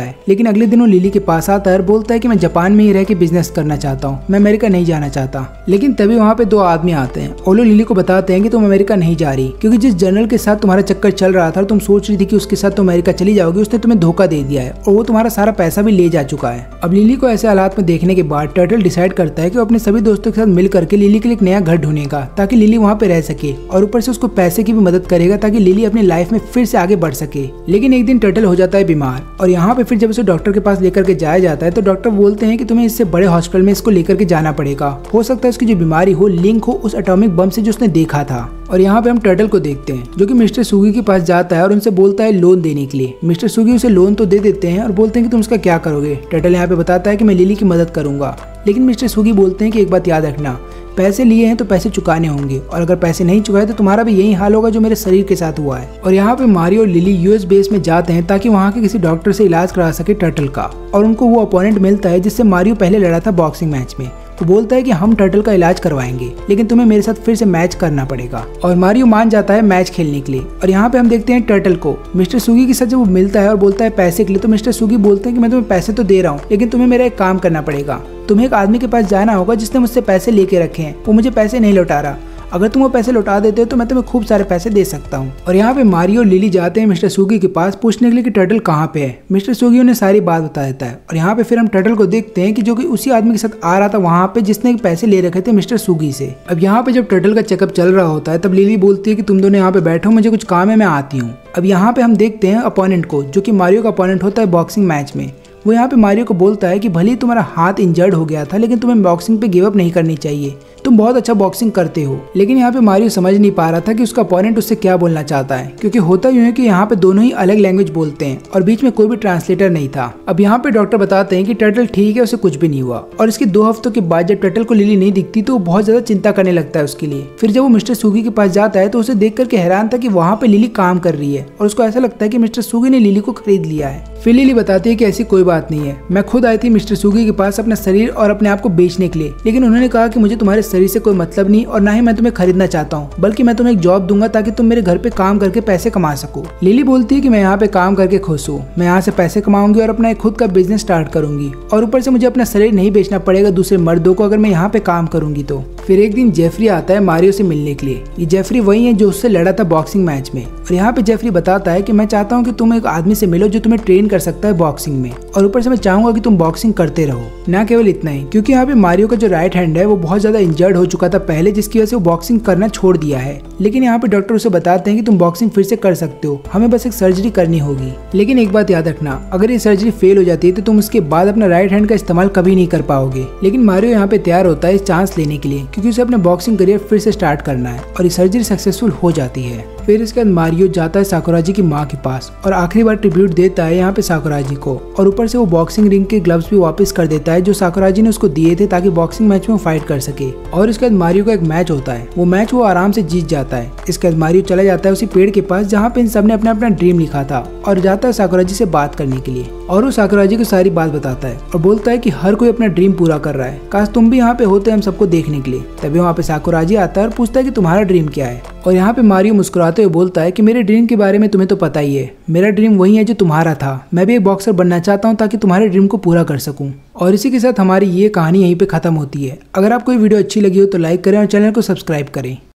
है, लेकिन अगले दिन वो लिली के पास आता है और बोलता है कि मैं जापान में ही रह के बिजनेस करना चाहता हूँ, मैं अमेरिका नहीं जाना चाहता। लेकिन तभी वहाँ पे दो आदमी आते हैं और वो लिली को बताते हैं कि तुम अमेरिका नहीं जा रही, क्योंकि जिस जनरल के साथ तुम्हारा चक्कर चल रहा था, तुम सोच रही थी कि उसके साथ तुम अमेरिका चली जाओगी, उसने तुम्हें धोखा दे दिया है और वो तुम्हारा सारा पैसा भी ले जा चुका है। अब लिली को ऐसे हालात में देखने के बाद टर्टल डिसाइड करता है कि वो अपने सभी दोस्तों के साथ मिल करके लिली के लिए एक नया घर ढूंढेगा, ताकि लिली वहाँ पे रह सके, और ऊपर से उसको पैसे की भी मदद करेगा ताकि लिली अपनी लाइफ में फिर से आगे बढ़ सके। लेकिन एक दिन टर्टल हो जाता है बीमार, और यहाँ पे फिर जब उसे डॉक्टर के पास लेकर के जाया जाता है तो डॉक्टर बोलते हैं कि तुम्हें इससे बड़े हॉस्पिटल में इसको लेकर के जाना पड़ेगा, हो सकता है उसकी जो बीमारी हो लिंक हो उस एटॉमिक बम से जो उसने देखा था। और यहाँ पे हम टर्टल को देखते हैं जो कि मिस्टर सुगी के पास जाता है और उनसे बोलता है लोन देने के लिए। मिस्टर सुगी उसे लोन तो दे देते हैं और बोलते हैं कि तुम उसका क्या करोगे। टर्टल यहाँ पे बताता है कि मैं लिली की मदद करूंगा, लेकिन मिस्टर सुगी बोलते हैं कि एक बात याद रखना, पैसे लिए हैं तो पैसे चुकाने होंगे, और अगर पैसे नहीं चुकाए तो तुम्हारा भी यही हाल होगा जो मेरे शरीर के साथ हुआ है। और यहाँ पे मारियो और लिली यूएस बेस में जाते हैं ताकि वहाँ के किसी डॉक्टर से इलाज करा सके टर्टल का, और उनको वो अपोनेंट मिलता है जिससे मारियो पहले लड़ा था बॉक्सिंग मैच में। वो बोलता है कि हम टर्टल का इलाज करवाएंगे, लेकिन तुम्हें मेरे साथ फिर से मैच करना पड़ेगा। और मारियो मान जाता है मैच खेलने के लिए। और यहाँ पे हम देखते हैं टर्टल को मिस्टर सुगी के साथ जब वो मिलता है और बोलता है पैसे के लिए, तो मिस्टर सुगी बोलते हैं कि मैं तुम्हें पैसे तो दे रहा हूँ, लेकिन तुम्हें मेरा एक काम करना पड़ेगा, तुम्हें एक आदमी के पास जाना होगा जिसने मुझसे पैसे लेके रखे हैं, वो मुझे पैसे नहीं लौटा रहा, अगर तुम वो पैसे लौटा देते हो तो मैं तुम्हें खूब सारे पैसे दे सकता हूँ। और यहाँ पे मारियो और लिली जाते हैं मिस्टर सुगी के पास पूछने के लिए कि टर्टल कहाँ पे है। मिस्टर सुगी उन्हें सारी बात बता देता है, और यहाँ पे फिर हम टर्टल को देखते हैं कि जो कि उसी आदमी के साथ आ रहा था वहाँ पे जिसने पैसे ले रखे थे मिस्टर सुगी से। अब यहाँ पे जब टर्टल का चेकअप चल रहा होता है तब लिली बोलती है कि तुम दोनों यहाँ पे बैठो, मुझे कुछ काम है, मैं आती हूँ। अब यहाँ पे हम देखते हैं अपोनेंट को जो कि मारियो का अपोनेंट होता है बॉक्सिंग मैच में। वो यहाँ पे मारियो को बोलता है कि भले ही तुम्हारा हाथ इंजर्ड हो गया था, लेकिन तुम्हें बॉक्सिंग पे गिव अप नहीं करनी चाहिए, तुम बहुत अच्छा बॉक्सिंग करते हो। लेकिन यहाँ पे मारियो समझ नहीं पा रहा था कि उसका अपोनेंट उससे क्या बोलना चाहता है, क्योंकि होता यूँ है कि यहाँ पे दोनों ही अलग लैंग्वेज बोलते हैं और बीच में कोई भी ट्रांसलेटर नहीं था। अब यहाँ पे डॉक्टर बताते हैं कि टर्टल ठीक है, उसे कुछ भी नहीं हुआ। और इसके 2 हफ्तों के बाद जब टर्टल को लिली नहीं दिखती तो वो बहुत ज्यादा चिंता करने लगता है उसके लिए। फिर जब वो मिस्टर सुगी के पास जाता है तो उसे देख करके हैरान था कि वहाँ पे लिली काम कर रही है, और उसको ऐसा लगता है कि मिस्टर सुगी ने लिली को खरीद लिया है। फिर लिली बताती है कि ऐसी कोई बात नहीं है, मैं खुद आई थी मिस्टर सुगी के पास अपना शरीर और अपने आप को बेचने के लिए, लेकिन उन्होंने कहा कि मुझे तुम्हारे शरीर से कोई मतलब नहीं, और ना ही मैं तुम्हें खरीदना चाहता हूँ, बल्कि मैं तुम्हें एक जॉब दूंगा ताकि तुम मेरे घर पे काम करके पैसे कमा सको। लिली बोलती है कि मैं यहाँ पे काम करके खुश हूँ, मैं यहाँ से पैसे कमाऊंगी और अपना एक खुद का बिजनेस स्टार्ट करूंगी, और ऊपर से मुझे अपना शरीर नहीं बेचना पड़ेगा दूसरे मर्दों को अगर मैं यहाँ पे काम करूंगी तो। फिर एक दिन जेफरी आता है मारियो से मिलने के लिए। ये जेफरी वही है जो उससे लड़ा था बॉक्सिंग मैच में, और यहाँ पे जेफरी बताता है कि मैं चाहता हूँ कि तुम एक आदमी से मिलो जो तुम्हें ट्रेन कर सकता है बॉक्सिंग में, और ऊपर से मैं चाहूंगा कि तुम बॉक्सिंग करते रहो। ना केवल इतना ही, क्योंकि यहाँ पे मारियो का जो राइट हैंड है वो बहुत ज्यादा इंजर्ड हो चुका था पहले, जिसकी वजह से वो बॉक्सिंग करना छोड़ दिया है। लेकिन यहाँ पे डॉक्टर उसे बताते हैं कि तुम बॉक्सिंग फिर से कर सकते हो, हमें बस एक सर्जरी करनी होगी। लेकिन एक बात याद रखना, अगर ये सर्जरी फेल हो जाती है तो तुम उसके बाद अपना राइट हैंड का इस्तेमाल कभी नहीं कर पाओगे। लेकिन मारियो यहाँ पे तैयार होता है इस चांस लेने के लिए, क्योंकि उसे अपने बॉक्सिंग करियर फिर से स्टार्ट करना है, और ये सर्जरी सक्सेसफुल हो जाती है। फिर इसके बाद मारियो जाता है साकुराजी की माँ के पास और आखिरी बार ट्रिब्यूट देता है यहाँ पे साकुराजी को, और ऊपर से वो बॉक्सिंग रिंग के ग्लव्स भी वापस कर देता है जो साकुराजी ने उसको दिए थे ताकि बॉक्सिंग मैच में फाइट कर सके। और इसके बाद मारियो का एक मैच होता है, वो मैच वो आराम से जीत जाता है। इसके बाद मारियो चला जाता है उसी पेड़ के पास जहाँ पे इन सब ने अपना अपना ड्रीम लिखा था, और जाता है साकुराजी से बात करने के लिए, और वो साकुराजी को सारी बात बताता है और बोलता है कि हर कोई अपना ड्रीम पूरा कर रहा है, काश तुम भी यहाँ पे होते हम सबको देखने के लिए। तभी वहाँ पे साकुराजी आता है और पूछता है कि तुम्हारा ड्रीम क्या है, और यहाँ पे मारियो मुस्कुराते हुए बोलता है कि मेरे ड्रीम के बारे में तुम्हें तो पता ही है, मेरा ड्रीम वही है जो तुम्हारा था, मैं भी एक बॉक्सर बनना चाहता हूँ ताकि तुम्हारे ड्रीम को पूरा कर सकूँ। और इसी के साथ हमारी ये कहानी यहीं पे खत्म होती है। अगर आपको ये वीडियो अच्छी लगी हो तो लाइक करें और चैनल को सब्सक्राइब करें।